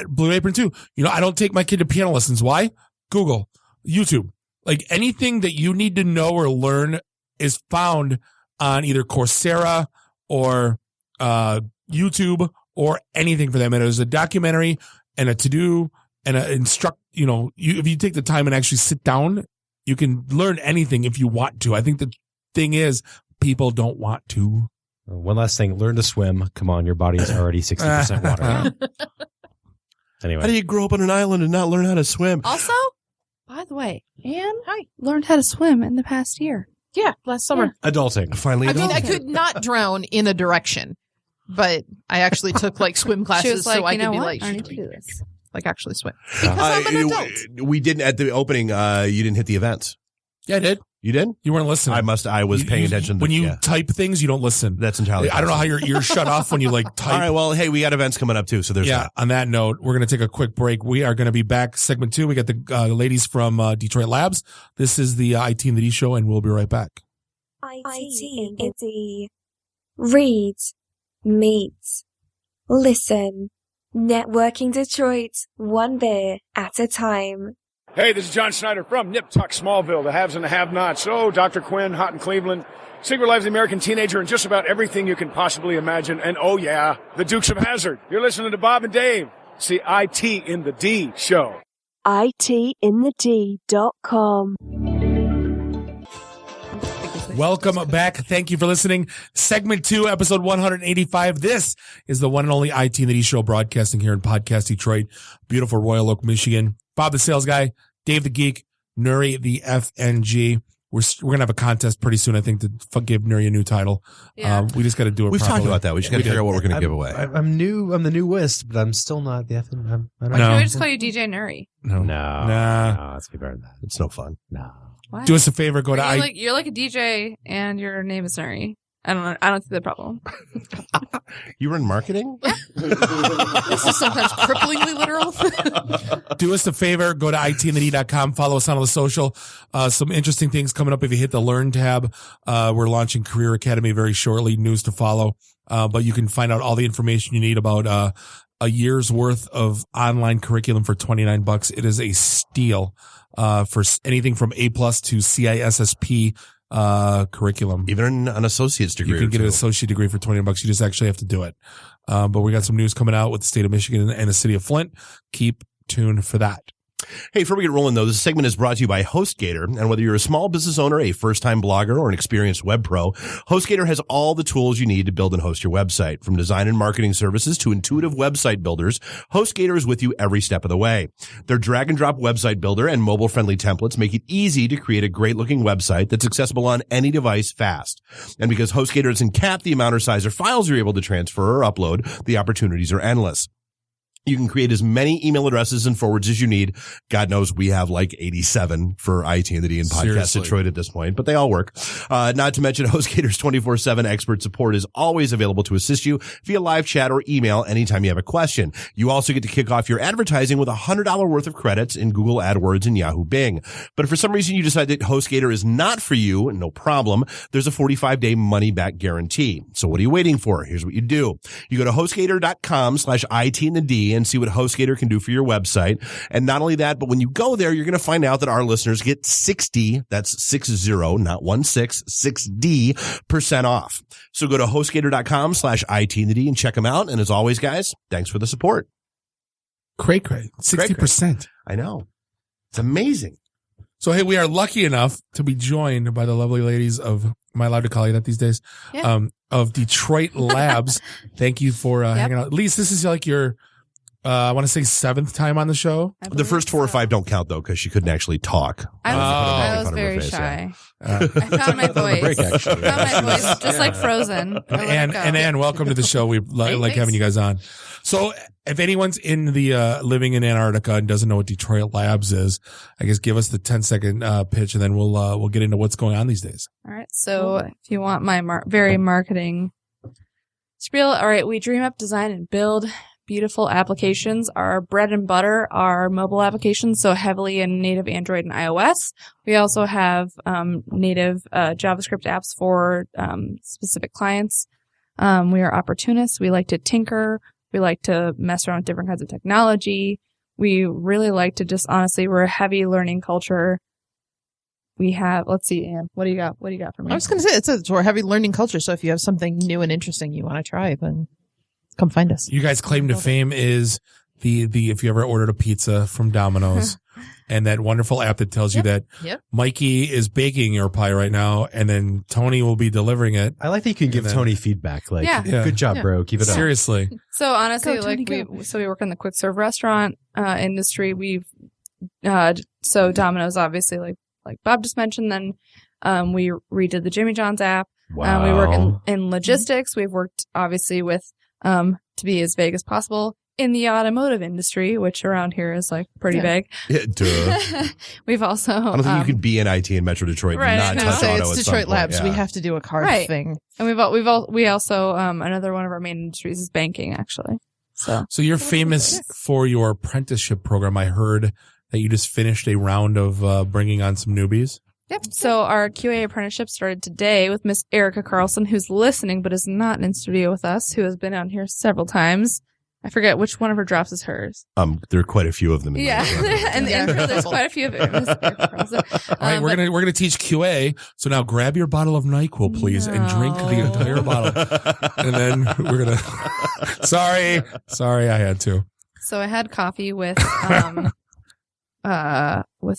Blue Apron too. You know, I don't take my kid to piano lessons. Why? Google. YouTube. Like anything that you need to know or learn is found on either Coursera or YouTube or anything for that matter. There's a documentary and a to-do and a instruct. You know, if you take the time and actually sit down, you can learn anything if you want to. I think the thing is people don't want to. One last thing, learn to swim. Come on, your body is already 60% water. Anyway. How do you grow up on an island and not learn how to swim? Also, by the way, Anne, I learned how to swim in the past year. Yeah, last summer. Adulting. Finally I mean, adulting. I could not drown in a direction, but I actually took like swim classes She was like, so I you could know be what? like, I need to do this. like actually swim because I'm an adult. We didn't at the opening. You didn't hit the events. Yeah, I did. You did? You weren't listening. I was paying attention. When you type things, you don't listen. That's entirely I don't know how your ears shut off when you type. All right, well, hey, we got events coming up too, so there's that. On that note, we're going to take a quick break. We are going to be back segment 2. We got the ladies from Detroit Labs. This is the ITintheD show, and we'll be right back. ITintheD. Read, meet, listen. Networking Detroit, one beer at a time. Hey, this is John Snyder from Nip Tuck Smallville, the haves and the have-nots. Oh, Dr. Quinn, Hot in Cleveland, Secret Life of the American Teenager, and just about everything you can possibly imagine. And oh yeah, the Dukes of Hazzard. You're listening to Bob and Dave. It's the IT in the D show. ITintheD.com. Welcome back. Thank you for listening. Segment 2, episode 185. This is the one and only ITintheD show, broadcasting here in Podcast Detroit, beautiful Royal Oak, Michigan. Bob the Sales Guy, Dave the Geek, Nuri the FNG. We're going to have a contest pretty soon, I think, to give Nuri a new title. Yeah. We just got to do it We've properly. talked about that. We just got to figure out what we're going to give away. I'm new. I'm the new Wist, but I'm still not the FN. Why can't we just call you DJ Nuri? No, Nah. Let's be better than that. It's no fun. No. Why? Do us a favor. Go to you're like a DJ and your name is Nuri. I don't see the problem. You were in marketing? This is sometimes cripplingly literal. Do us a favor. Go to ITintheD.com. Follow us on all the social. Some interesting things coming up if you hit the Learn tab. We're launching Career Academy very shortly. News to follow. But you can find out all the information you need about a year's worth of online curriculum for $29. It is a steal for anything from A+ to CISSP curriculum. Even an associate's degree. You can get an associate degree for $20. You just actually have to do it. But we got some news coming out with the state of Michigan and the city of Flint. Keep tuned for that. Hey, before we get rolling, though, this segment is brought to you by HostGator. And whether you're a small business owner, a first-time blogger, or an experienced web pro, HostGator has all the tools you need to build and host your website. From design and marketing services to intuitive website builders, HostGator is with you every step of the way. Their drag-and-drop website builder and mobile-friendly templates make it easy to create a great-looking website that's accessible on any device fast. And because HostGator doesn't cap the amount or size of files you're able to transfer or upload, the opportunities are endless. You can create as many email addresses and forwards as you need. God knows we have like 87 for ITintheD and Podcast Seriously. Detroit at this point, but they all work. Not to mention HostGator's 24/7 expert support is always available to assist you via live chat or email anytime you have a question. You also get to kick off your advertising with $100 worth of credits in Google AdWords and Yahoo Bing. But if for some reason you decide that HostGator is not for you, no problem. There's a 45-day money-back guarantee. So what are you waiting for? Here's what you do. You go to HostGator.com/ITintheD and see what HostGator can do for your website. And not only that, but when you go there, you're going to find out that our listeners get 60, that's 60, not 16, 60% off. So go to HostGator.com/ITintheD and check them out. And as always, guys, thanks for the support. Cray. 60%. I know. It's amazing. So, hey, we are lucky enough to be joined by the lovely ladies of, am I allowed to call you that these days? Yeah. Of Detroit Labs. Thank you for hanging out. At least this is like your, I want to say 7th time on the show. The first 4 or 5 don't count though, because she couldn't actually talk. I was very shy. I found my voice. Break, actually. I found my voice, just like Frozen. And Ann, welcome to the show. We like having you guys on. So if anyone's in the living in Antarctica and doesn't know what Detroit Labs is, I guess give us the 10-second pitch, and then we'll get into what's going on these days. All right. So if you want my very marketing spiel, all right, we dream up, design, and build beautiful applications. Our bread and butter are mobile applications, so heavily in native Android and iOS. We also have native JavaScript apps for specific clients. We are opportunists. We like to tinker. We like to mess around with different kinds of technology. We really like to just, honestly, we're a heavy learning culture. We have, let's see, Ann, what do you got? What do you got for me? I was going to say, we're a heavy learning culture, so if you have something new and interesting you want to try, then come find us. You guys' claim to fame is the if you ever ordered a pizza from Domino's and that wonderful app that tells you that Mikey is baking your pie right now and then Tony will be delivering it. I like that you can give Tony feedback. Like, good job, bro. Keep it up. Seriously. So honestly, we work in the quick serve restaurant industry. We've so Domino's, obviously, like Bob just mentioned. Then we redid the Jimmy John's app. Wow. We work in logistics. We've worked obviously with to be as vague as possible, in the automotive industry, which around here is like pretty big. Yeah, duh. We've also. I don't think you could be in IT in Metro Detroit and not touch auto. It's Detroit Labs. Yeah. We have to do a car thing. And we also another one of our main industries is banking, actually. So you're famous for your apprenticeship program. I heard that you just finished a round of bringing on some newbies. Yep. So our QA apprenticeship started today with Miss Erica Carlson, who's listening but is not in studio with us, who has been on here several times. I forget which one of her drops is hers. There are quite a few of them. And there's quite a few of it. All right, we're gonna teach QA. So now grab your bottle of NyQuil, please, and drink the entire bottle. And then we're gonna. Sorry, I had to. So I had coffee with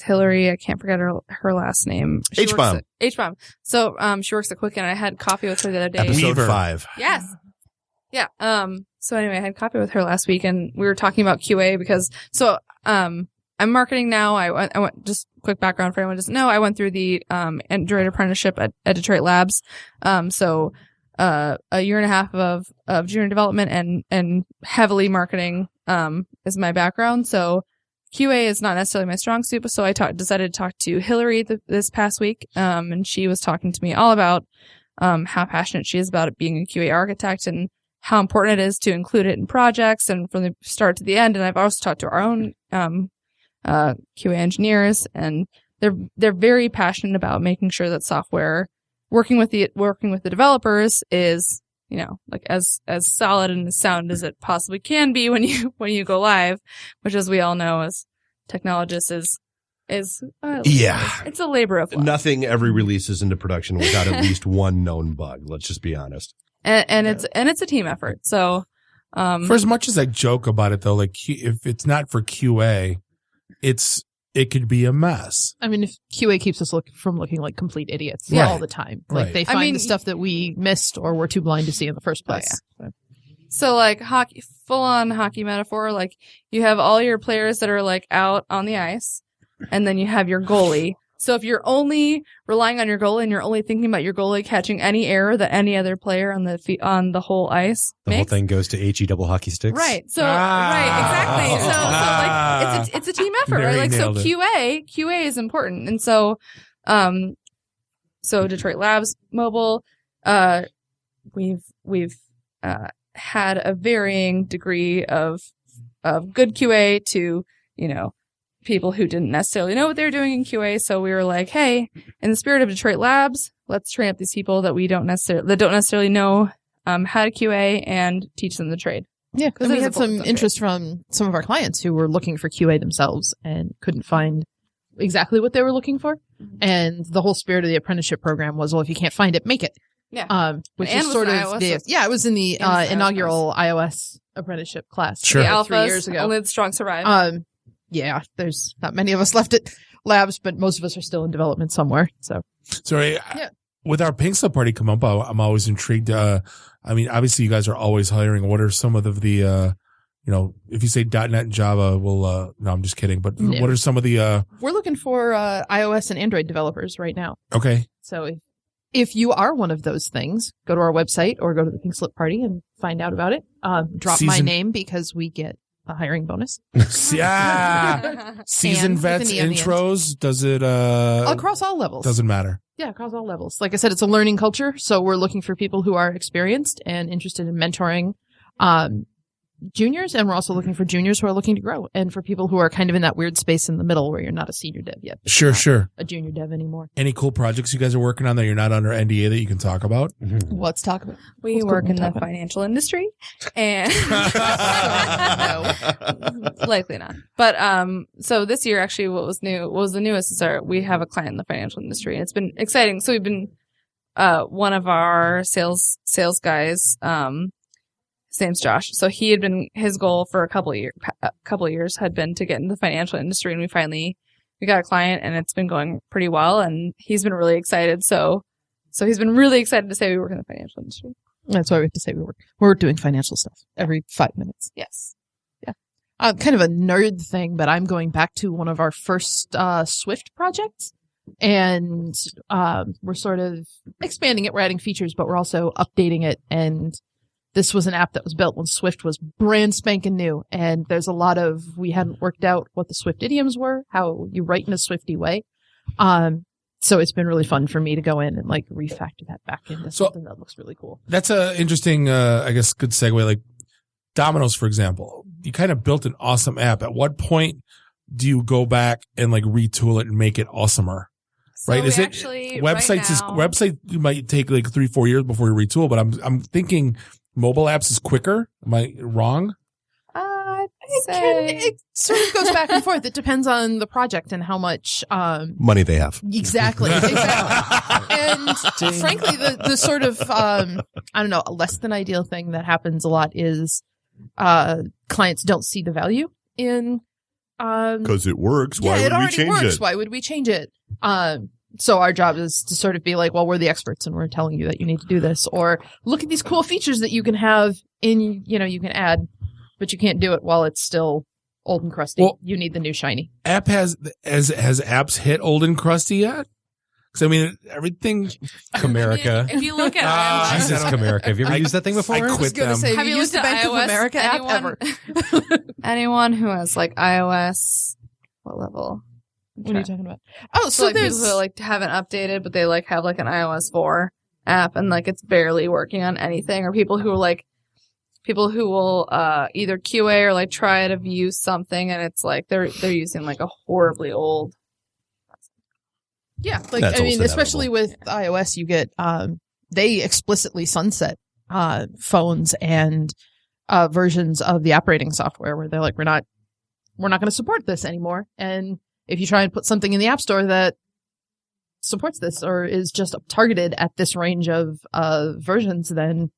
Hillary. I can't forget her last name. H-Bomb. H-Bomb. So she works at Quicken, and I had coffee with her the other day. Episode 5. Yes. Yeah. So anyway, I had coffee with her last week, and we were talking about QA because I'm marketing now. I went just quick background for anyone who doesn't know. I went through the Android apprenticeship at Detroit Labs. So a year and a half of junior development and heavily marketing is my background. So QA is not necessarily my strong suit, so I decided to talk to Hillary this past week, and she was talking to me all about how passionate she is about it being a QA architect and how important it is to include it in projects and from the start to the end. And I've also talked to our own QA engineers, and they're very passionate about making sure that software working with the developers is, like as solid and as sound as it possibly can be when you go live, which, as we all know, as technologists is it's a labor of love. Nothing ever releases into production without at least one known bug. Let's just be honest. And it's a team effort. So, for as much as I joke about it, though, like if it's not for QA, it could be a mess. I mean, if QA keeps us from looking like complete idiots all the time, like they find the stuff that we missed or were too blind to see in the first place. So like full on hockey metaphor, like you have all your players that are like out on the ice, and then you have your goalie. So if you're only relying on your goalie and you're only thinking about your goalie catching any error that any other player on the whole ice the whole thing goes to HE double hockey sticks. Right. So right, exactly. So like it's a team effort, right? Like so QA is important. And so Detroit Labs Mobile, we've had a varying degree of good QA to, people who didn't necessarily know what they were doing in QA. So we were like, hey, in the spirit of Detroit Labs, let's train up these people that don't necessarily know how to QA and teach them the trade. Yeah, because we had some interest from some of our clients who were looking for QA themselves and couldn't find exactly what they were looking for. And the whole spirit of the apprenticeship program was, well, if you can't find it, make it. Yeah. Which is sort of it was in the inaugural iOS apprenticeship class. Sure. The alphas, 3 years ago. Only the strong survive. Yeah, there's not many of us left at Labs, but most of us are still in development somewhere. So, with our Pink Slip party come up, I'm always intrigued. I mean, obviously, you guys are always hiring. What are some of the if you say .NET and Java, no, I'm just kidding. But what are some of the? We're looking for iOS and Android developers right now. Okay. So if you are one of those things, go to our website or go to the Pink Slip party and find out about it. Drop my name because we get a hiring bonus. Yeah. Season vets intros. Does it across all levels? Doesn't matter. Yeah, across all levels. Like I said, it's a learning culture, so we're looking for people who are experienced and interested in mentoring juniors, and we're also looking for juniors who are looking to grow, and for people who are kind of in that weird space in the middle where you're not a senior dev yet. Sure. A junior dev anymore. Any cool projects you guys are working on that you're not under NDA that you can talk about? Mm-hmm. Let's talk about. We work in the financial industry, and likely not. But so this year, actually, what was the newest is we have a client in the financial industry, and it's been exciting. So we've been one of our sales guys. His name's Josh. So he had been, his goal for a couple of years had been to get into the financial industry, and we got a client, and it's been going pretty well, and he's been really excited. So he's been really excited to say we work in the financial industry. That's why we have to say we're doing financial stuff every 5 minutes. Yes. Yeah. Kind of a nerd thing, but I'm going back to one of our first Swift projects, and we're sort of expanding it. We're adding features, but we're also updating it and this was an app that was built when Swift was brand spanking new. And there's a lot of, we hadn't worked out what the Swift idioms were, how you write in a Swifty way. So it's been really fun for me to go in and like refactor that back into something that looks really cool. That's a interesting, I guess, good segue. Like Domino's, for example, you kind of built an awesome app. At what point do you go back and like retool it and make it awesomer? So right? Is it websites? Website might take like 3-4 years before you retool, but I'm thinking mobile apps is quicker. Am I wrong? It sort of goes back and forth. It depends on the project and how much money they have. Exactly. And frankly, the sort of I don't know, a less than ideal thing that happens a lot is clients don't see the value in because it works. Why would we change it? Why would we change it? So our job is to sort of be like, well, we're the experts and we're telling you that you need to do this, or look at these cool features that you can have in, you can add, but you can't do it while it's still old and crusty. Well, you need the new shiny. Has apps hit old and crusty yet? Because I mean, everything. Chimerica. If you look at Jesus, Chimerica. Have you ever used that thing before? I quit them. Have you used the Bank of America app ever? Anyone who has like iOS, what level? What are you talking about? Oh, so like there's people who like haven't updated, but they like have like an iOS 4 app and like it's barely working on anything, or people who will either QA or like try to view something and it's like they're using like a horribly old. Yeah, like I mean, especially with iOS, you get they explicitly sunset phones and versions of the operating software where they're like, we're not going to support this anymore. And if you try and put something in the App Store that supports this or is just targeted at this range of versions, then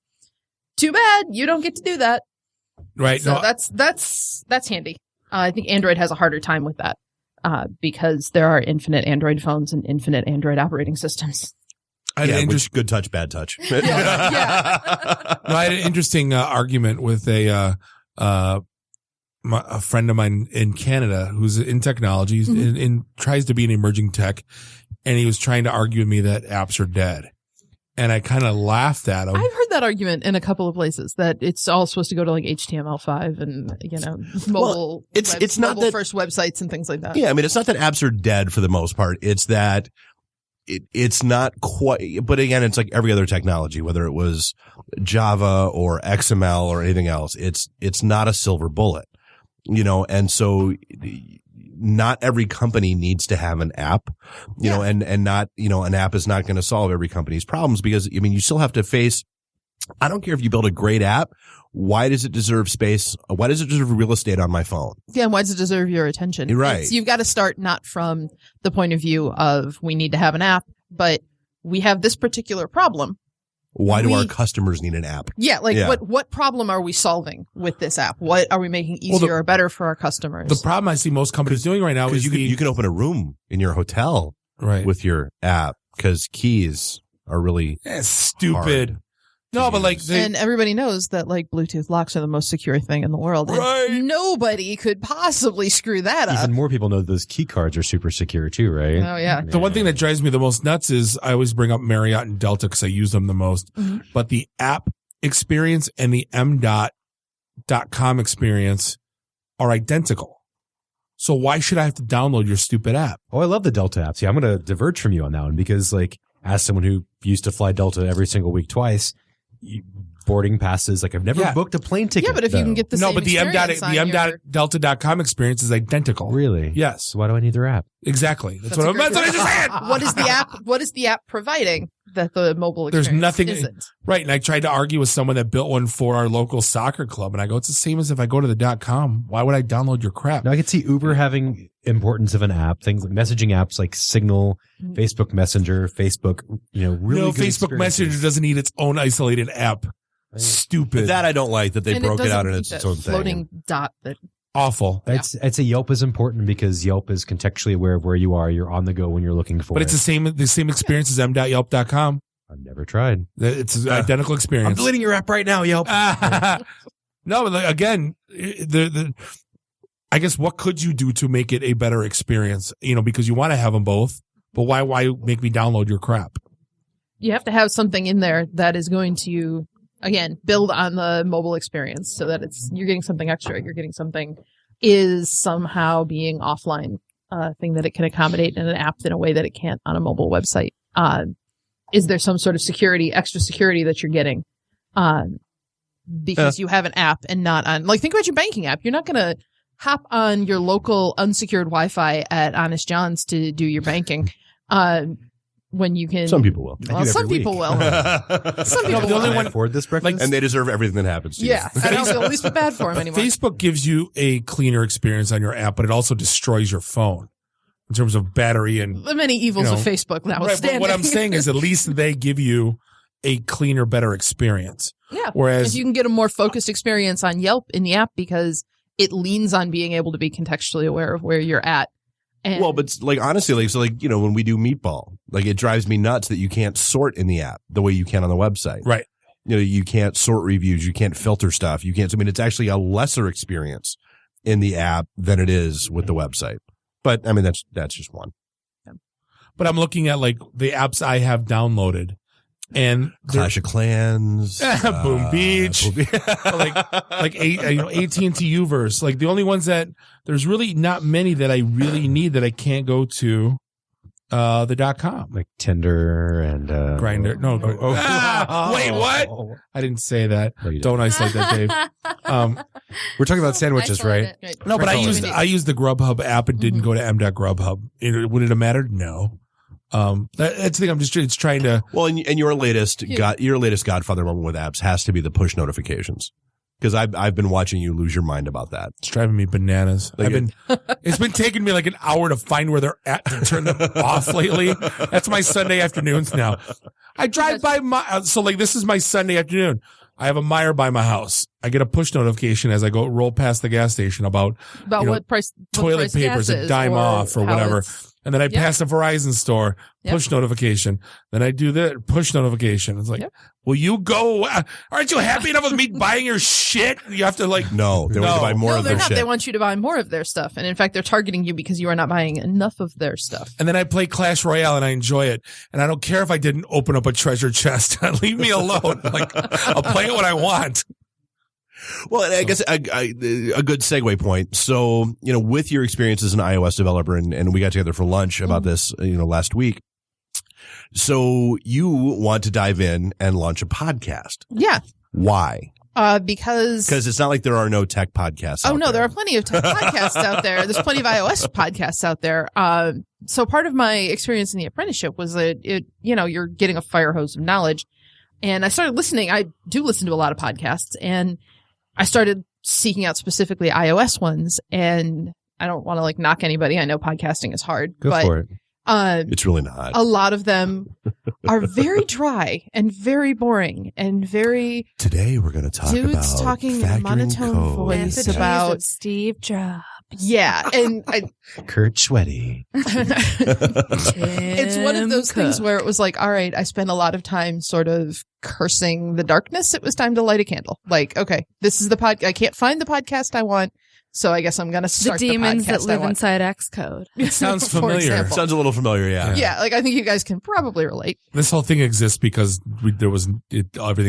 too bad, you don't get to do that. Right. So that's handy. I think Android has a harder time with that because there are infinite Android phones and infinite Android operating systems. Good touch, bad touch. No, I had an interesting argument with a friend of mine in Canada who's in technology and tries to be an emerging tech, and he was trying to argue with me that apps are dead. And I kind of laughed at him. I've heard that argument in a couple of places that it's all supposed to go to like HTML5 and, mobile, it's not that first websites and things like that. Yeah. I mean, it's not that apps are dead for the most part. It's that it's not quite, but again, it's like every other technology, whether it was Java or XML or anything else, it's not a silver bullet, and so not every company needs to have an app, and not, an app is not going to solve every company's problems because, I mean, you still have to face, I don't care if you build a great app. Why does it deserve space? Why does it deserve real estate on my phone? Yeah. And why does it deserve your attention? You're right. You've got to start not from the point of view of we need to have an app, but we have this particular problem. Why do our customers need an app? Yeah, what problem are we solving with this app? What are we making easier or better for our customers? The problem I see most companies doing right now is you can open a room in your hotel with your app because keys are really stupid. No, but and everybody knows that like Bluetooth locks are the most secure thing in the world. Right. And nobody could possibly screw that up. Even more people know those key cards are super secure too, right? Oh yeah. The one thing that drives me the most nuts is I always bring up Marriott and Delta because I use them the most. Mm-hmm. But the app experience and the m.com experience are identical. So why should I have to download your stupid app? Oh, I love the Delta apps. Yeah, I'm going to diverge from you on that one because as someone who used to fly Delta every single week twice, boarding passes. I've never booked a plane ticket. Yeah, but if you can get the same experience the m.delta.com experience is identical. Really? Yes. So why do I need their app? Exactly. That's what I just said. What is the app providing that the mobile experience There's nothing isn't? Right. And I tried to argue with someone that built one for our local soccer club, and I go, it's the same as if I go to the .com. Why would I download your crap? Now I could see Uber having importance of an app, things like messaging apps like Signal, Facebook Messenger, Facebook, really no, good Facebook Messenger doesn't need its own isolated app. Right. Stupid. But that I don't like that they broke it out and it's its own thing. Floating dot that. Awful. I'd say Yelp is important because Yelp is contextually aware of where you are. You're on the go when you're looking for it. But it's the same experience as m.yelp.com. I've never tried. It's an identical experience. I'm deleting your app right now, Yelp. No, but again, I guess what could you do to make it a better experience? Because you want to have them both, but why make me download your crap? You have to have something in there that is going to again, build on the mobile experience so that you're getting something extra. You're getting something is somehow being offline, thing that it can accommodate in an app in a way that it can't on a mobile website. Is there some sort of extra security that you're getting? Because you have an app and not on, like, think about your banking app. You're not going to hop on your local unsecured Wi-Fi at Honest John's to do your banking. When you can, some people will. Well, some people will. Some people the only will. one afford this breakfast, and they deserve everything that happens to yeah, you. I don't feel at least bad for them anymore. Facebook gives you a cleaner experience on your app, but it also destroys your phone in terms of battery and the many evils of Facebook now. Right, but what I'm saying is, at least they give you a cleaner, better experience. Yeah. Whereas you can get a more focused experience on Yelp in the app because it leans on being able to be contextually aware of where you're at. And well, but like honestly, like so, like when we do Meatball, like it drives me nuts that you can't sort in the app the way you can on the website. Right. You can't sort reviews, you can't filter stuff, you can't. I mean, it's actually a lesser experience in the app than it is with the website. But I mean, that's just one. But I'm looking at like the apps I have downloaded, and Clash of Clans, Boom Beach, like AT&T Uverse. Like the only ones that there's really not many that I really need that I can't go to the .com, like Tinder and Grindr. No, wait, what? I didn't say that. No, don't isolate that, Dave. We're talking about sandwiches, right? No, but I used the Grubhub app and didn't go to m.grubhub. Would it have mattered? No. That's the thing. It's trying to. Well, and your latest Godfather moment with apps has to be the push notifications. Because I've been watching you lose your mind about that. It's driving me bananas. It's been taking me like an hour to find where they're at to turn them off lately. That's my Sunday afternoons now. I drive by this is my Sunday afternoon. I have a Meijer by my house. I get a push notification as I roll past the gas station about what price toilet paper's a dime off or whatever. And then I pass the Verizon store, push notification. Then I do the push notification. It's like, will you go? Aren't you happy enough with me buying your shit? You have to no, they want to buy more of their shit. They want you to buy more of their stuff. And in fact, they're targeting you because you are not buying enough of their stuff. And then I play Clash Royale and I enjoy it. And I don't care if I didn't open up a treasure chest. Leave me alone. I'll play it when I want. Well, I guess a good segue point. So, with your experience as an iOS developer, and we got together for lunch about this, last week. So you want to dive in and launch a podcast. Yeah. Why? Because it's not like there are no tech podcasts. Oh, no, there are plenty of tech podcasts out there. There's plenty of iOS podcasts out there. So part of my experience in the apprenticeship was that you're getting a fire hose of knowledge. And I started listening. I do listen to a lot of podcasts, and I started seeking out specifically iOS ones, and I don't want to knock anybody. I know podcasting is hard. Go for it. It's really not. A lot of them are very dry and very boring and very. Today we're going to talk dudes about talking in a monotone voice about Steve Jobs. Yeah, and Kurt Schwetty. It's one of those things where it was like, all right, I spent a lot of time sort of cursing the darkness. It was time to light a candle. Like, okay, this is the I can't find the podcast I want, so I guess I'm going to start the demons that podcast live inside Xcode. It sounds familiar. Sounds a little familiar, yeah. Yeah, I think you guys can probably relate. This whole thing exists because everything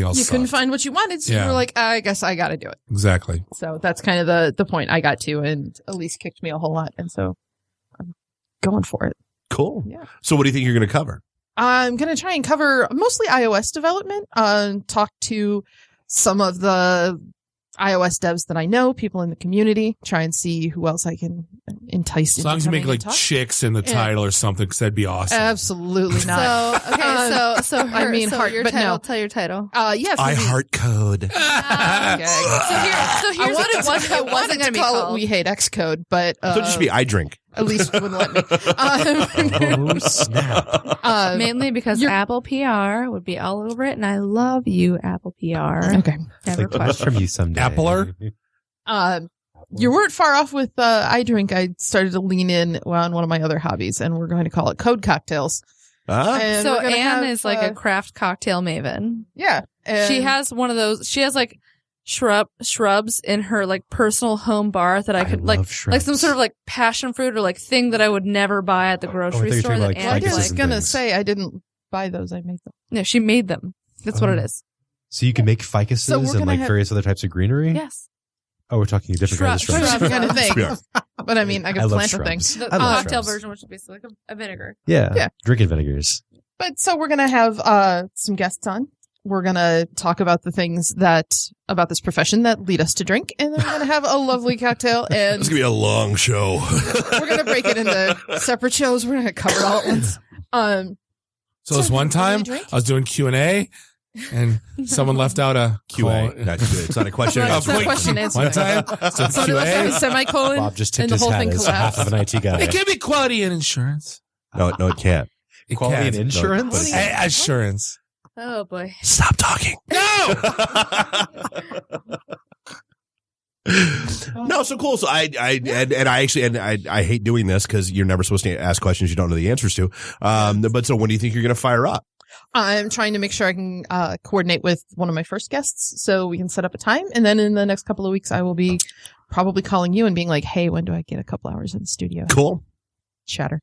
else You sucked. couldn't find what you wanted, so you were like, I guess I got to do it. Exactly. So that's kind of the point I got to, and Elise kicked me a whole lot, and so I'm going for it. Cool. Yeah. So what do you think you're going to cover? I'm going to try and cover mostly iOS development, talk to some of the iOS devs that I know, people in the community, try and see who else I can entice. As long as you make chicks in the title or something, because that'd be awesome. Absolutely not. So, okay, so I mean, so heart, your but title, no. Tell your title. Yes. I heart code. So here's I what wanted to call it We Hate Xcode, but So just be I drink. At least wouldn't let me. Oh, snap. Mainly because Apple PR would be all over it, and I love you, Apple PR. Okay. Never question from you someday. Appler? You weren't far off with iDrink. I started to lean in on one of my other hobbies, and we're going to call it Code Cocktails. And so we're gonna Anne have, is like a craft cocktail maven. Yeah. She has one of those. She has shrubs in her personal home bar that I could like some sort of passion fruit or thing that I would never buy at the grocery store. I was gonna say I didn't buy those. I made them. No, she made them. That's what it is. So you can make ficuses So we're and gonna like have- various other types of greenery? Yes. Oh, we're talking different kinds of shrubs. Shrub kind of thing. Yeah. But I mean, I I could love plant a thing. shrubs. The I love cocktail shrubs. version, which would be like a vinegar. Yeah. Drinking vinegars. But so we're going to have some guests on. We're going to talk about the things about this profession that lead us to drink. And then we're going to have a lovely cocktail. And It's going to be a long show. we're going to break it into separate shows. We're going to cover it all at once. So this one time drink? I was doing Q&A and someone left out a QA. It's not a question. It's not a question answer. One time, so Somebody left out a semicolon. Bob just and tipped the his whole hat thing as half collapsed. of an IT guy. It can't be quality and insurance. No, it can't. It Quality can't. and insurance? Assurance. Oh boy. Stop talking. No, so cool. So I hate doing this because you're never supposed to ask questions you don't know the answers to. But so when do you think you're going to fire up? I'm trying to make sure I can coordinate with one of my first guests so we can set up a time. And then in the next couple of weeks, I will be probably calling you and being like, hey, when do I get a couple hours in the studio? Cool. Chatter.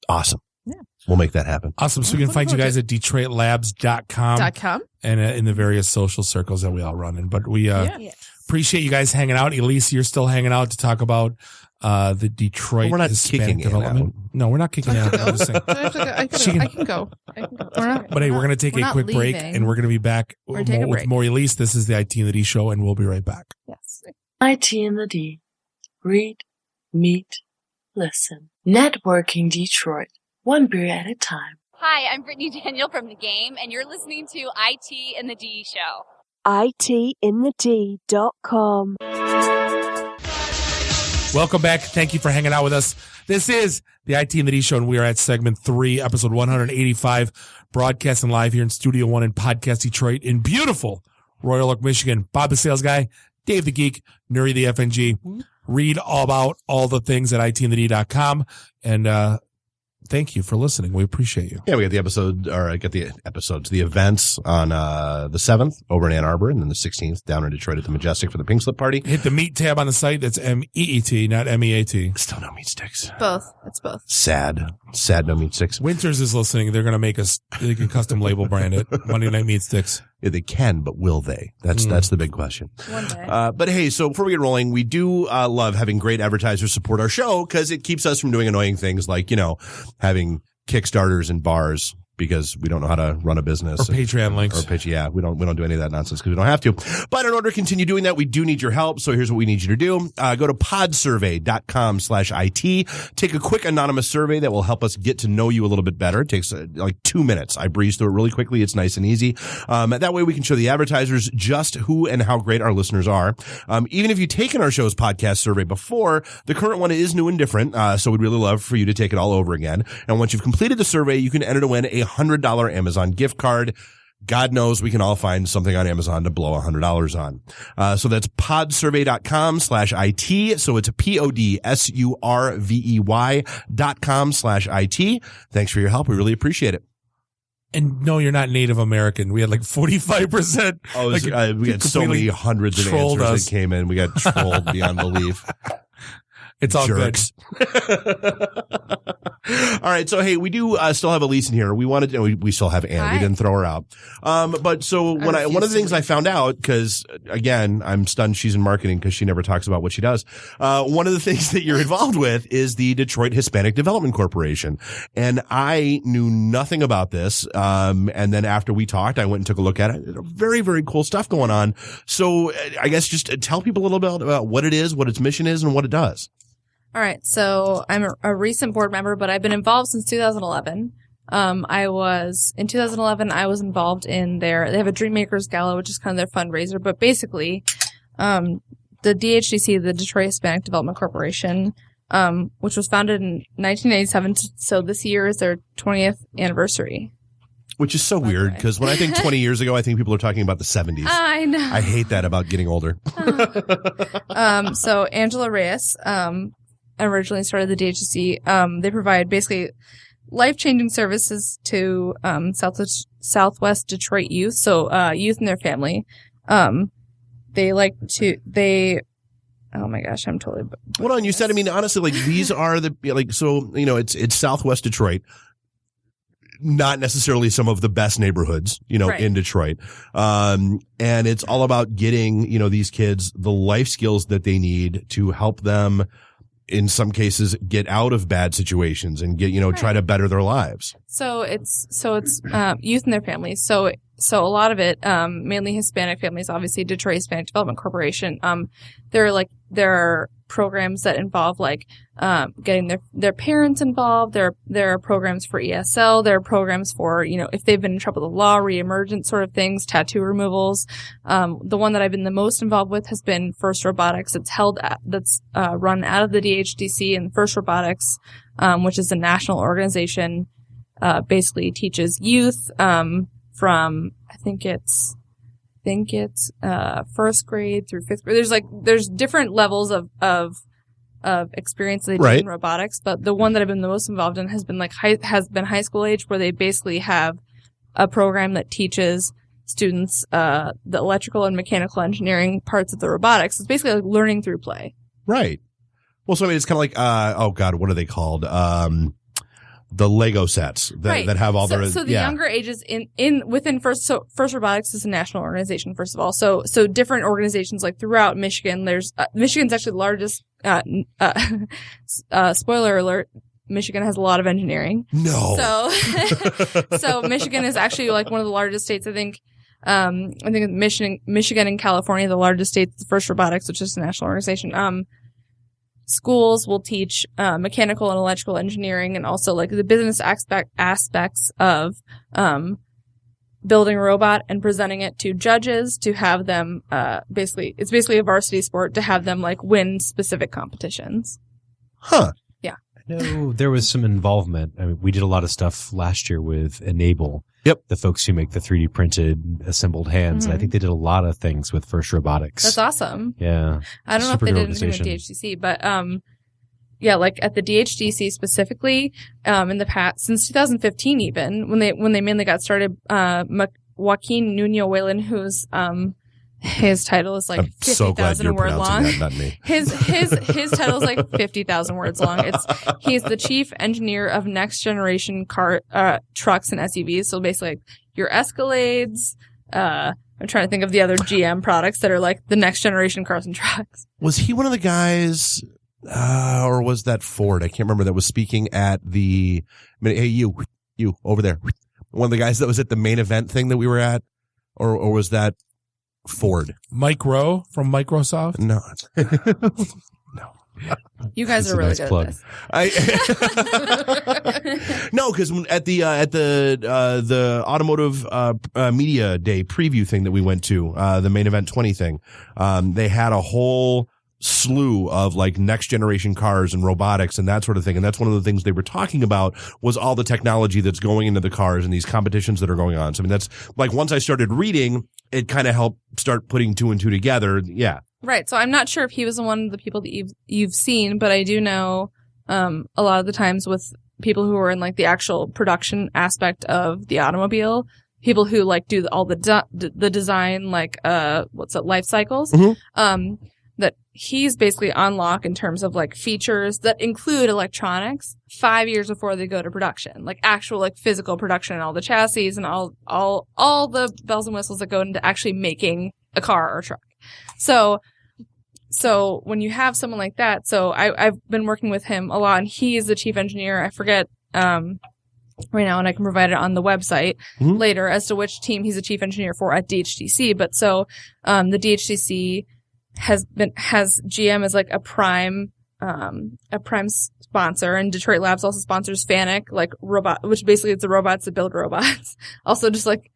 Awesome. Yeah. We'll make that happen. Awesome. So we can find you guys at DetroitLabs.com and in the various social circles that we all run in. But we appreciate you guys hanging out. Elise, you're still hanging out to talk about the Detroit We're not Hispanic kicking development. No, we're not kicking out. I'm just saying. I can go. But hey, we're going to take a quick break and we're going to be back with more Elise. This is the IT and the D show and we'll be right back. Yes. IT and the D. Read, meet, listen. Networking Detroit. One beer at a time. Hi, I'm Brittany Daniel from The Game, and you're listening to IT and the D Show. ITintheD.com. Welcome back. Thank you for hanging out with us. This is the IT and the D show, and we are at segment 3, episode 185, broadcasting live here in Studio 1 in Podcast Detroit in beautiful Royal Oak, Michigan. Bob the Sales Guy, Dave the Geek, Nuri the FNG. Read all about all the things at ITintheD.com. And, thank you for listening. We appreciate you. Yeah, we got the events on the 7th over in Ann Arbor, and then the 16th down in Detroit at the Majestic for the Pink Slip Party. Hit the meat tab on the site. That's MEET, not MEAT. Still no meat sticks. Both. It's both. Sad no meat sticks. Winters is listening. They're going to make us, they can custom label brand it. Monday Night Meat Sticks. Yeah, they can, but will they? That's the big question. One day. But hey, so before we get rolling, we do love having great advertisers support our show because it keeps us from doing annoying things like, having Kickstarters and bars because we don't know how to run a business. Or Patreon links. We don't do any of that nonsense because we don't have to. But in order to continue doing that, we do need your help. So here's what we need you to do. Go to podsurvey.com/IT. Take a quick anonymous survey that will help us get to know you a little bit better. It takes like 2 minutes. I breeze through it really quickly. It's nice and easy. That way we can show the advertisers just who and how great our listeners are. Even if you've taken our show's podcast survey before, the current one is new and different. So we'd really love for you to take it all over again. And once you've completed the survey, you can enter to win a $100 Amazon gift card. God knows we can all find something on Amazon to blow $100 on. So that's podsurvey.com/IT. So it's podsurvey.com/IT. Thanks for your help. We really appreciate it. And no, you're not Native American. We had like 45%. Oh, we had so many hundreds of answers that came in. We got trolled beyond belief. It's all jerks. All right. So, hey, we do still have Elise in here. We still have Anne. We didn't throw her out. But so one of the things I found out, cause again, I'm stunned she's in marketing cause she never talks about what she does. One of the things that you're involved with is the Detroit Hispanic Development Corporation. And I knew nothing about this. And then after we talked, I went and took a look at it. Very, very cool stuff going on. So I guess just tell people a little bit about what it is, what its mission is, and what it does. All right. So I'm a recent board member, but I've been involved since 2011. In 2011, I was involved in they have a Dream Makers Gala, which is kind of their fundraiser. But basically, the DHDC, the Detroit Hispanic Development Corporation, which was founded in 1987. So this year is their 20th anniversary. Which is so weird because when I think 20 years ago, I think people are talking about the 70s. I know. I hate that about getting older. So Angela Reyes, originally started the DHDC. They provide basically life-changing services to Southwest Detroit youth, so youth and their family. Oh my gosh, I'm totally. Hold on, you said, honestly, like these are it's Southwest Detroit. not necessarily some of the best neighborhoods, Right. in Detroit. And it's all about getting, these kids the life skills that they need to help them, in some cases, get out of bad situations and get, try to better their lives. So it's youth and their families. So a lot of it, mainly Hispanic families, obviously Detroit Hispanic Development Corporation. There are programs that involve getting their parents involved. There are programs for ESL. There are programs for, if they've been in trouble with the law, reemergent sort of things, tattoo removals. The one that I've been the most involved with has been First Robotics. It's that's run out of the DHDC, and First Robotics, which is a national organization, basically teaches youth, from, I think it's first grade through fifth grade. There's different levels of experience they do in robotics, but the one that I've been the most involved in has been high school age, where they basically have a program that teaches students the electrical and mechanical engineering parts of the robotics. It's basically like learning through play. Right. Well, so I mean, it's kind of like oh God, what are they called? The Lego sets that have all the younger ages within First Robotics is a national organization, first of all. So different organizations like throughout Michigan. There's Michigan's actually the largest. Spoiler alert: Michigan has a lot of engineering. No. So Michigan is actually like one of the largest states. I think Michigan and California are the largest states. First Robotics, which is a national organization. Schools will teach mechanical and electrical engineering, and also like the business aspects of building a robot and presenting it to judges to have them it's basically a varsity sport to have them like win specific competitions. Huh. Yeah. I know there was some involvement. I mean, we did a lot of stuff last year with Enable. Yep. The folks who make the 3D printed assembled hands. Mm-hmm. And I think they did a lot of things with First Robotics. That's awesome. Yeah. I don't know if they did anything with DHDC, but yeah, like at the DHDC specifically, in the past, since 2015 even, when they mainly got started, Joaquin Nuno Whalen, who's his title is like 50,000 word long. That, not me. His title is like 50,000 words long. He's the chief engineer of next generation trucks and SUVs. So basically like your Escalades, I'm trying to think of the other GM products that are like the next generation cars and trucks. Was he one of the guys, or was that Ford? I can't remember, that was speaking at the, hey, you over there. One of the guys that was at the main event thing that we were at, or was that Ford? Mike Rowe from Microsoft? No. No. You guys are really good at this. No, because at the automotive media day preview thing that we went to, the main event 20 thing, they had a whole slew of like next generation cars and robotics and that sort of thing. And that's one of the things they were talking about, was all the technology that's going into the cars and these competitions that are going on. So I mean, that's like, once I started reading, it kind of helped start putting two and two together. Yeah. Right. So I'm not sure if he was one of the people that you've seen, but I do know a lot of the times with people who are in like the actual production aspect of the automobile, people who like do all the design, like life cycles. Mm-hmm. That he's basically on lock in terms of like features that include electronics 5 years before they go to production, like actual like physical production and all the chassis and all the bells and whistles that go into actually making a car or a truck. So when you have someone like that, so I've been working with him a lot, and he is the chief engineer. I forget right now, and I can provide it on the website later as to which team he's the chief engineer for at DHDC. But so the DHDC has GM as like a prime sponsor, and Detroit Labs also sponsors Hispanic, like robot, which basically it's the robots that build robots. Also just like,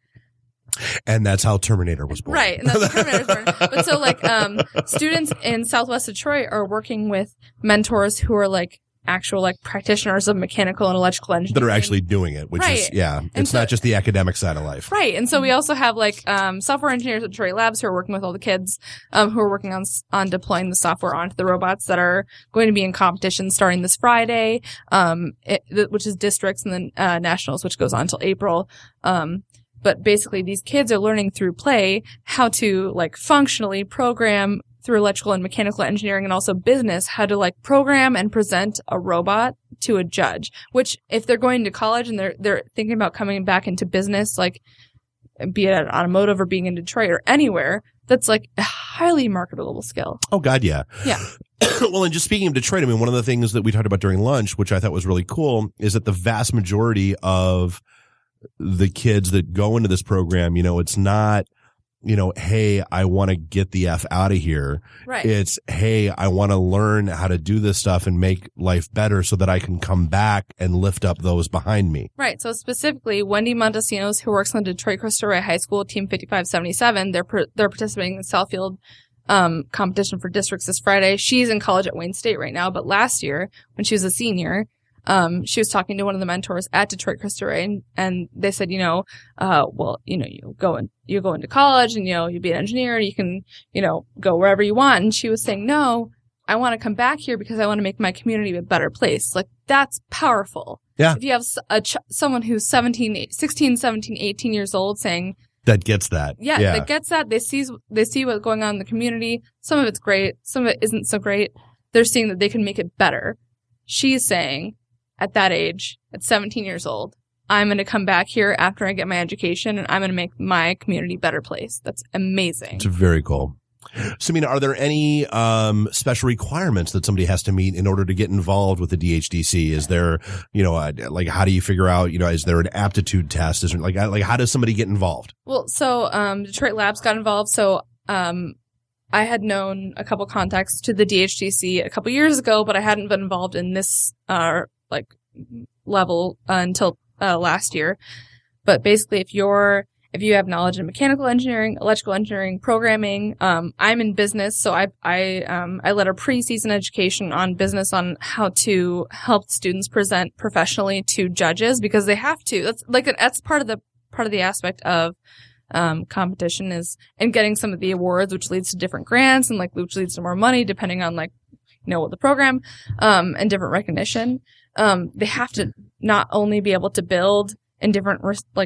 and that's how Terminator was born. Right. And that's how Terminator was born. But so like students in Southwest Detroit are working with mentors who are like actual like practitioners of mechanical and electrical engineering that are actually doing it, which is, yeah, it's not just the academic side of life. Right. And so we also have like software engineers at Detroit Labs who are working with all the kids who are working on deploying the software onto the robots that are going to be in competition starting this Friday, which is districts, and then nationals, which goes on until April. But basically these kids are learning through play how to like functionally program through electrical and mechanical engineering and also business how to like program and present a robot to a judge, which if they're going to college and they're thinking about coming back into business, like be it at automotive or being in Detroit or anywhere, that's like a highly marketable skill. Oh God, yeah. Yeah. Well, and just speaking of Detroit, I mean, one of the things that we talked about during lunch, which I thought was really cool, is that the vast majority of the kids that go into this program, you know, it's not, you know, hey, I want to get the F out of here. Right. It's, hey, I want to learn how to do this stuff and make life better so that I can come back and lift up those behind me. Right. So specifically, Wendy Montesinos, who works on Detroit Cristo Rey High School, Team 5577, they're participating in the Southfield competition for districts this Friday. She's in college at Wayne State right now, but last year, when she was a senior, she was talking to one of the mentors at Detroit Cristo Rey, and they said, you know, well, you know, you go into college and, you know, you be an engineer and you can, you know, go wherever you want. And she was saying, no, I want to come back here because I want to make my community a better place. Like, that's powerful. Yeah. If you have someone who's 16, 17, 18 years old saying, that gets that. Yeah, that gets that. They see what's going on in the community. Some of it's great. Some of it isn't so great. They're seeing that they can make it better. She's saying, at that age, at 17 years old, I'm going to come back here after I get my education and I'm going to make my community a better place. That's amazing. It's very cool. So, I mean, are there any special requirements that somebody has to meet in order to get involved with the DHDC? Is there, you know, like, how do you figure out, you know, is there an aptitude test? Is there like how does somebody get involved? Well, so Detroit Labs got involved. So I had known a couple contacts to the DHDC a couple years ago, but I hadn't been involved in this like level until last year. But basically, if you have knowledge in mechanical engineering, electrical engineering, programming, I'm in business, so I led a pre-season education on business on how to help students present professionally to judges because they have to. That's part of the aspect of competition is and getting some of the awards, which leads to different grants and like which leads to more money depending on like you know the program and different recognition. They have to not only be able to build in different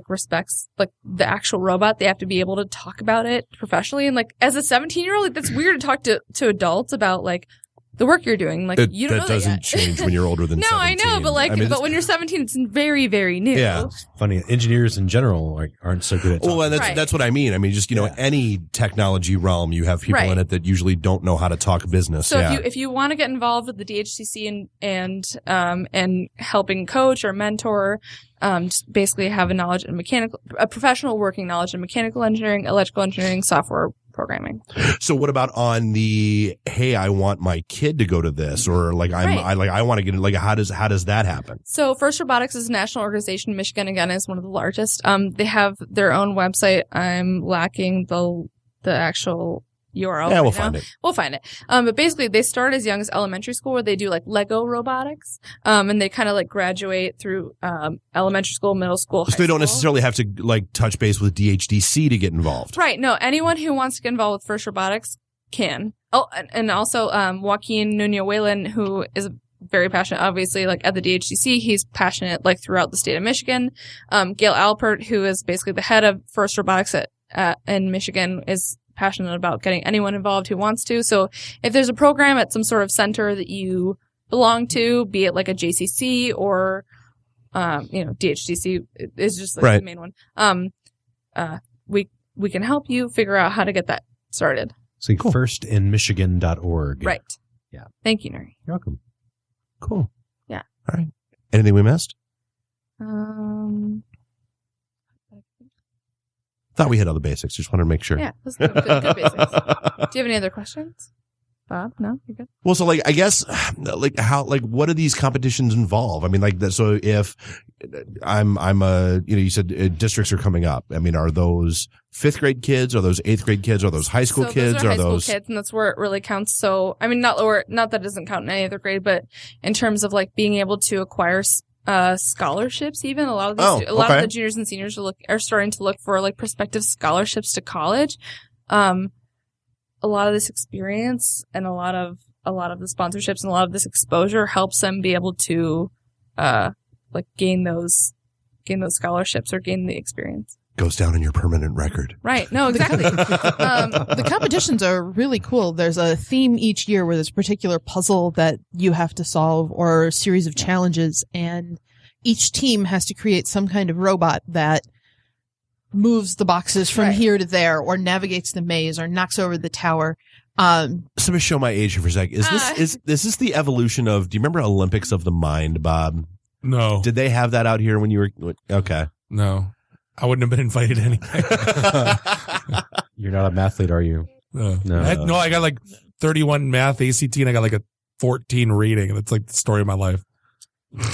respects, like the actual robot, they have to be able to talk about it professionally. And like as a 17-year-old, like, that's weird to talk to adults about like the work you're doing. Like you don't know that doesn't yet. change when you're older than no, 17. I know, but like, but when you're 17, it's very, very new. Yeah. It's funny. Engineers in general aren't so good at talking. Well, and that's what I mean. I mean, just, you know, any technology realm, you have people in it that usually don't know how to talk business. So if you want to get involved with the DHCC and helping coach or mentor, just basically have a professional working knowledge in mechanical engineering, electrical engineering, software programming. So what about on the, hey, I want my kid to go to this, or like I want to get in, like how does that happen? So First Robotics is a national organization. Michigan again is one of the largest. They have their own website. I'm lacking the actual URL. Yeah, we'll find it. We'll find it. But basically they start as young as elementary school where they do like Lego robotics. And they kind of like graduate through elementary school, middle school, So they don't necessarily have to like touch base with DHDC to get involved. Right. No, anyone who wants to get involved with First Robotics can. Oh, and also Joaquin Nuno Whalen, who is very passionate, obviously, like at the DHDC. He's passionate like throughout the state of Michigan. Gail Alpert, who is basically the head of First Robotics in Michigan, is passionate about getting anyone involved who wants to. So if there's a program at some sort of center that you belong to, be it like a JCC or, DHDC is just like the main one. We can help you figure out how to get that started. So firstinmichigan.org. Right. Yeah. Thank you, Nuri. You're welcome. Cool. Yeah. All right. Anything we missed? Thought we hit all the basics. Just wanted to make sure. Yeah, that's good basics. Do you have any other questions, Bob? No, you're good. Well, so like, I guess, like how, like, what do these competitions involve? I mean, like, so if you said districts are coming up. I mean, are those 5th grade kids? Are those 8th grade kids? Are those high school kids? Those are high school kids, and that's where it really counts. So, I mean, not that it doesn't count in any other grade, but in terms of like being able to acquire scholarships, even a lot of the juniors and seniors are starting to look for like prospective scholarships to college. A lot of this experience and a lot of the sponsorships and a lot of this exposure helps them be able to like gain those scholarships or gain the experience. Goes down in your permanent record. Right. No, exactly. The competitions are really cool. There's a theme each year where there's a particular puzzle that you have to solve or a series of challenges, and each team has to create some kind of robot that moves the boxes from here to there or navigates the maze or knocks over the tower. So I'm going to show my age here for a sec. Is this the evolution of, do you remember Olympics of the Mind, Bob? No. Did they have that out here when you were, okay. No. I wouldn't have been invited anyway. You're not a mathlete, are you? No. I got like 31 math ACT and I got like a 14 reading. That's like the story of my life.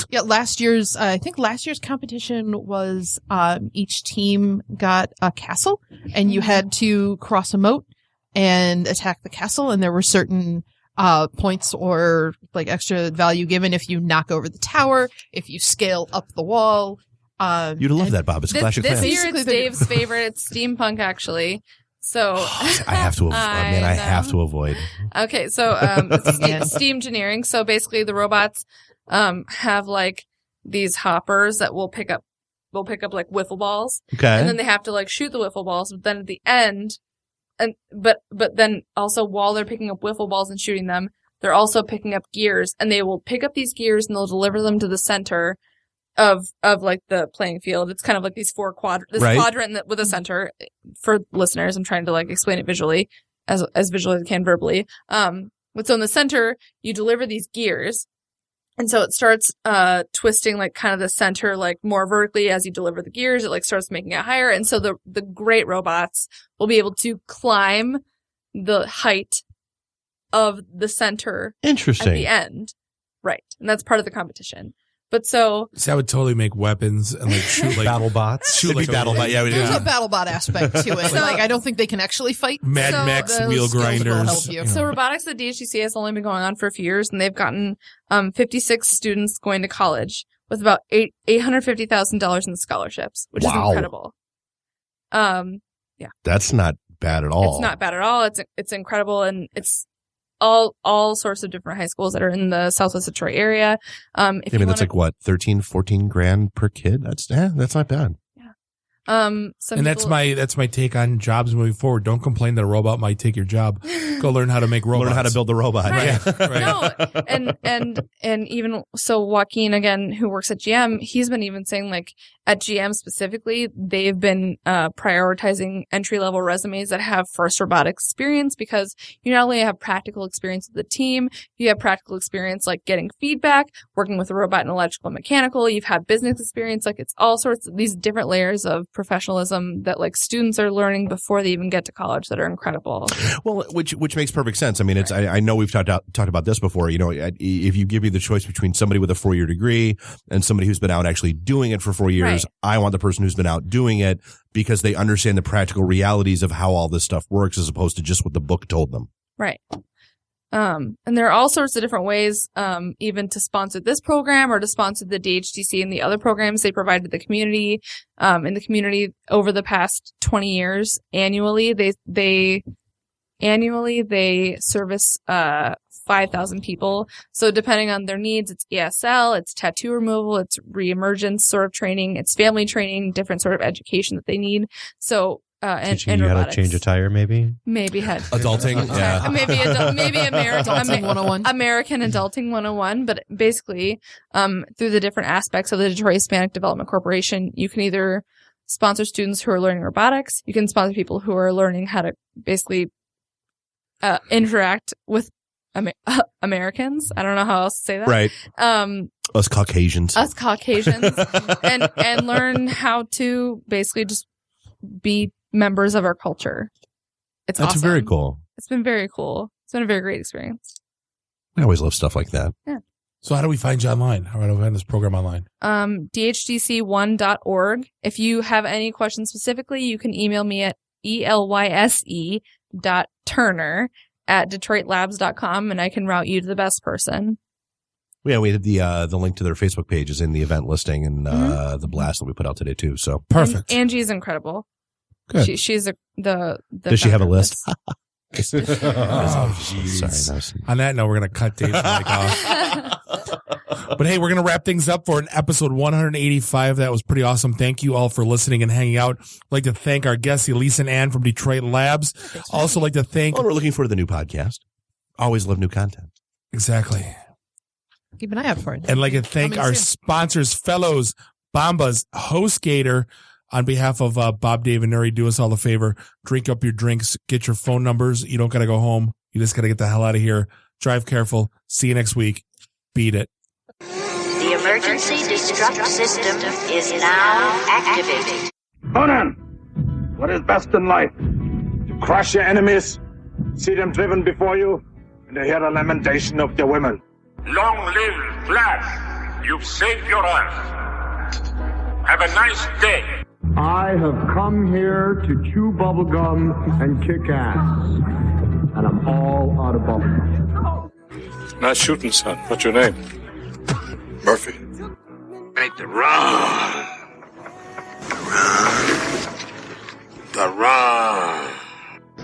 Yeah, I think last year's competition was each team got a castle and you had to cross a moat and attack the castle, and there were certain points or like extra value given if you knock over the tower, if you scale up the wall. You'd love that, Bob. It's Clash of Clans. This year it's Dave's favorite. It's steampunk, actually. So I have to. I have to avoid. Okay, so it's steam engineering. So basically, the robots have like these hoppers that will pick up like wiffle balls. Okay, and then they have to like shoot the wiffle balls. But then at the end, but then also while they're picking up wiffle balls and shooting them, they're also picking up gears, and they will pick up these gears and they'll deliver them to the center of like the playing field. It's kind of like these quadrant with a center. For listeners, I'm trying to like explain it visually as visually as I can verbally. So in the center, you deliver these gears, and so it starts twisting like kind of the center like more vertically as you deliver the gears. It like starts making it higher, and so the great robots will be able to climb the height of the center. Interesting. At the end, right, and that's part of the competition. But so I would totally make weapons and like shoot like battle bots. Shoot like battle bot. Yeah, there's a battle bot aspect to it. Like I don't think they can actually fight. Mad Max wheel grinders. So robotics at DHGC has only been going on for a few years, and they've gotten 56 students going to college with about $850,000 in scholarships, which is incredible. Yeah, that's not bad at all. It's not bad at all. It's incredible, and it's all sorts of different high schools that are in the Southwest Detroit area. That's like what, 13, 14 grand per kid? That's not bad. Yeah. That's my take on jobs moving forward. Don't complain that a robot might take your job. Go learn how to make robots. Learn how to build the robot. Right. Yeah. Right. No, and even so, Joaquin again, who works at GM, he's been even saying like at GM specifically, they've been prioritizing entry-level resumes that have first robotics experience, because you not only have practical experience with the team, you have practical experience like getting feedback, working with a robot in electrical and mechanical, you've had business experience, like it's all sorts of these different layers of professionalism that like students are learning before they even get to college that are incredible. Well, which makes perfect sense. I mean, it's I know we've talked about this before. You know, if you give me the choice between somebody with a 4-year degree and somebody who's been out actually doing it for 4 years, I want the person who's been out doing it because they understand the practical realities of how all this stuff works as opposed to just what the book told them. Right. And there are all sorts of different ways, even to sponsor this program or to sponsor the DHTC and the other programs they provide to the community. In the community over the past 20 years, annually, they service 5,000 people. So depending on their needs, it's ESL, it's tattoo removal, it's reemergence sort of training, it's family training, different sort of education that they need. So teaching and you robotics. how to change a tire, maybe adulting, yeah, maybe Adulting 101, American Adulting 101. But basically, through the different aspects of the Detroit Hispanic Development Corporation, you can either sponsor students who are learning robotics, you can sponsor people who are learning how to basically interact with Americans. I don't know how else to say that. Right. Us Caucasians, and learn how to basically just be members of our culture. That's awesome. Very cool. It's been very cool. It's been a very great experience. I always love stuff like that. Yeah. So how do we find you online? How do we find this program online? DHDC1.org. If you have any questions specifically, you can email me at elyse.turner@detroitlabs.com, and I can route you to the best person. Yeah, we have the link to their Facebook page is in the event listing and the blast that we put out today too. So perfect. Angie's incredible. Good. She's the Does she have a list? Sorry. On that note, we're going to cut Dave's mic off. But hey, we're going to wrap things up for an episode 185. That was pretty awesome. Thank you all for listening and hanging out. I'd like to thank our guests, Elise and Ann from Detroit Labs. Also like to thank... we're looking forward to the new podcast. Always love new content. Exactly. Keep an eye out for it. And like to thank our sponsors, Fellows, Bombas, HostGator. On behalf of Bob, Dave, and Nuri, do us all a favor. Drink up your drinks. Get your phone numbers. You don't got to go home. You just got to get the hell out of here. Drive careful. See you next week. Beat it. The emergency destruct system is now activated. Conan, what is best in life? To crush your enemies, see them driven before you, and to hear the lamentation of their women. Long live Flash. You've saved your life. Have a nice day. I have come here to chew bubblegum and kick ass. And I'm all out of bubblegum. Nice shooting, son. What's your name? Murphy. Make the run. The run.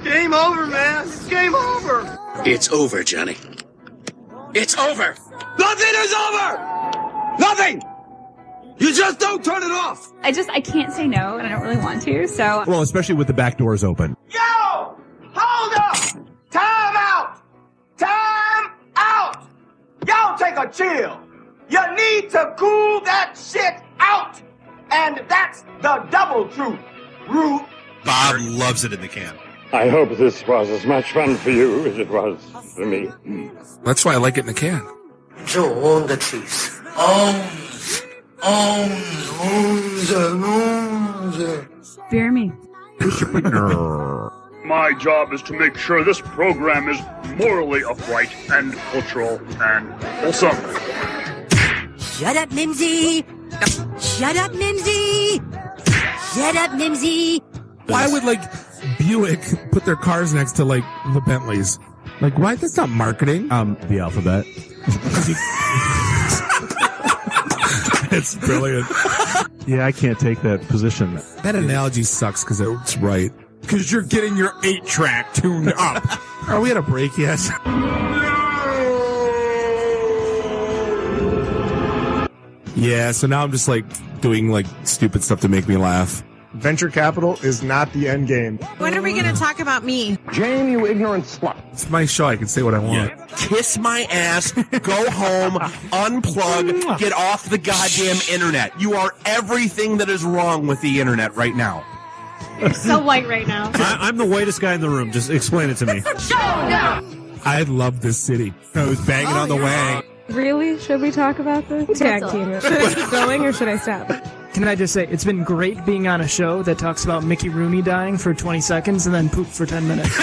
Game over, man. It's game over. It's over, Johnny. It's over. Nothing is over. Nothing. You just don't turn it off. I can't say no, and I don't really want to, so. Well, especially with the back doors open. Yo! Hold up! Time out! Time out! Y'all take a chill. You need to cool that shit out. And that's the double truth. Root. Bob loves it in the can. I hope this was as much fun for you as it was for me. That's why I like it in the can. Joe, own the truth. Fear me. My job is to make sure this program is morally upright and cultural and wholesome. Shut up, Mimsy! Shut up, Mimsy! Shut up, Mimsy! Why would Buick put their cars next to the Bentleys? Why? That's not marketing. The alphabet. It's brilliant. Yeah, I can't take that position. That analogy sucks because it's right. Because you're getting your 8-track tuned up. Are we at a break yet? Yeah, so now I'm just doing stupid stuff to make me laugh. Venture capital is not the end game. When are we going to talk about me? Jane, you ignorant slut. It's my show. I can say what I want. Yeah. Kiss my ass, go home, unplug, get off the goddamn internet. You are everything that is wrong with the internet right now. You're so white right now. I'm the whitest guy in the room. Just explain it to me. I love this city. I was banging on the wang. Really? Should we talk about the tag team? Should I keep going or should I stop? Can I just say, it's been great being on a show that talks about Mickey Rooney dying for 20 seconds and then poop for 10 minutes.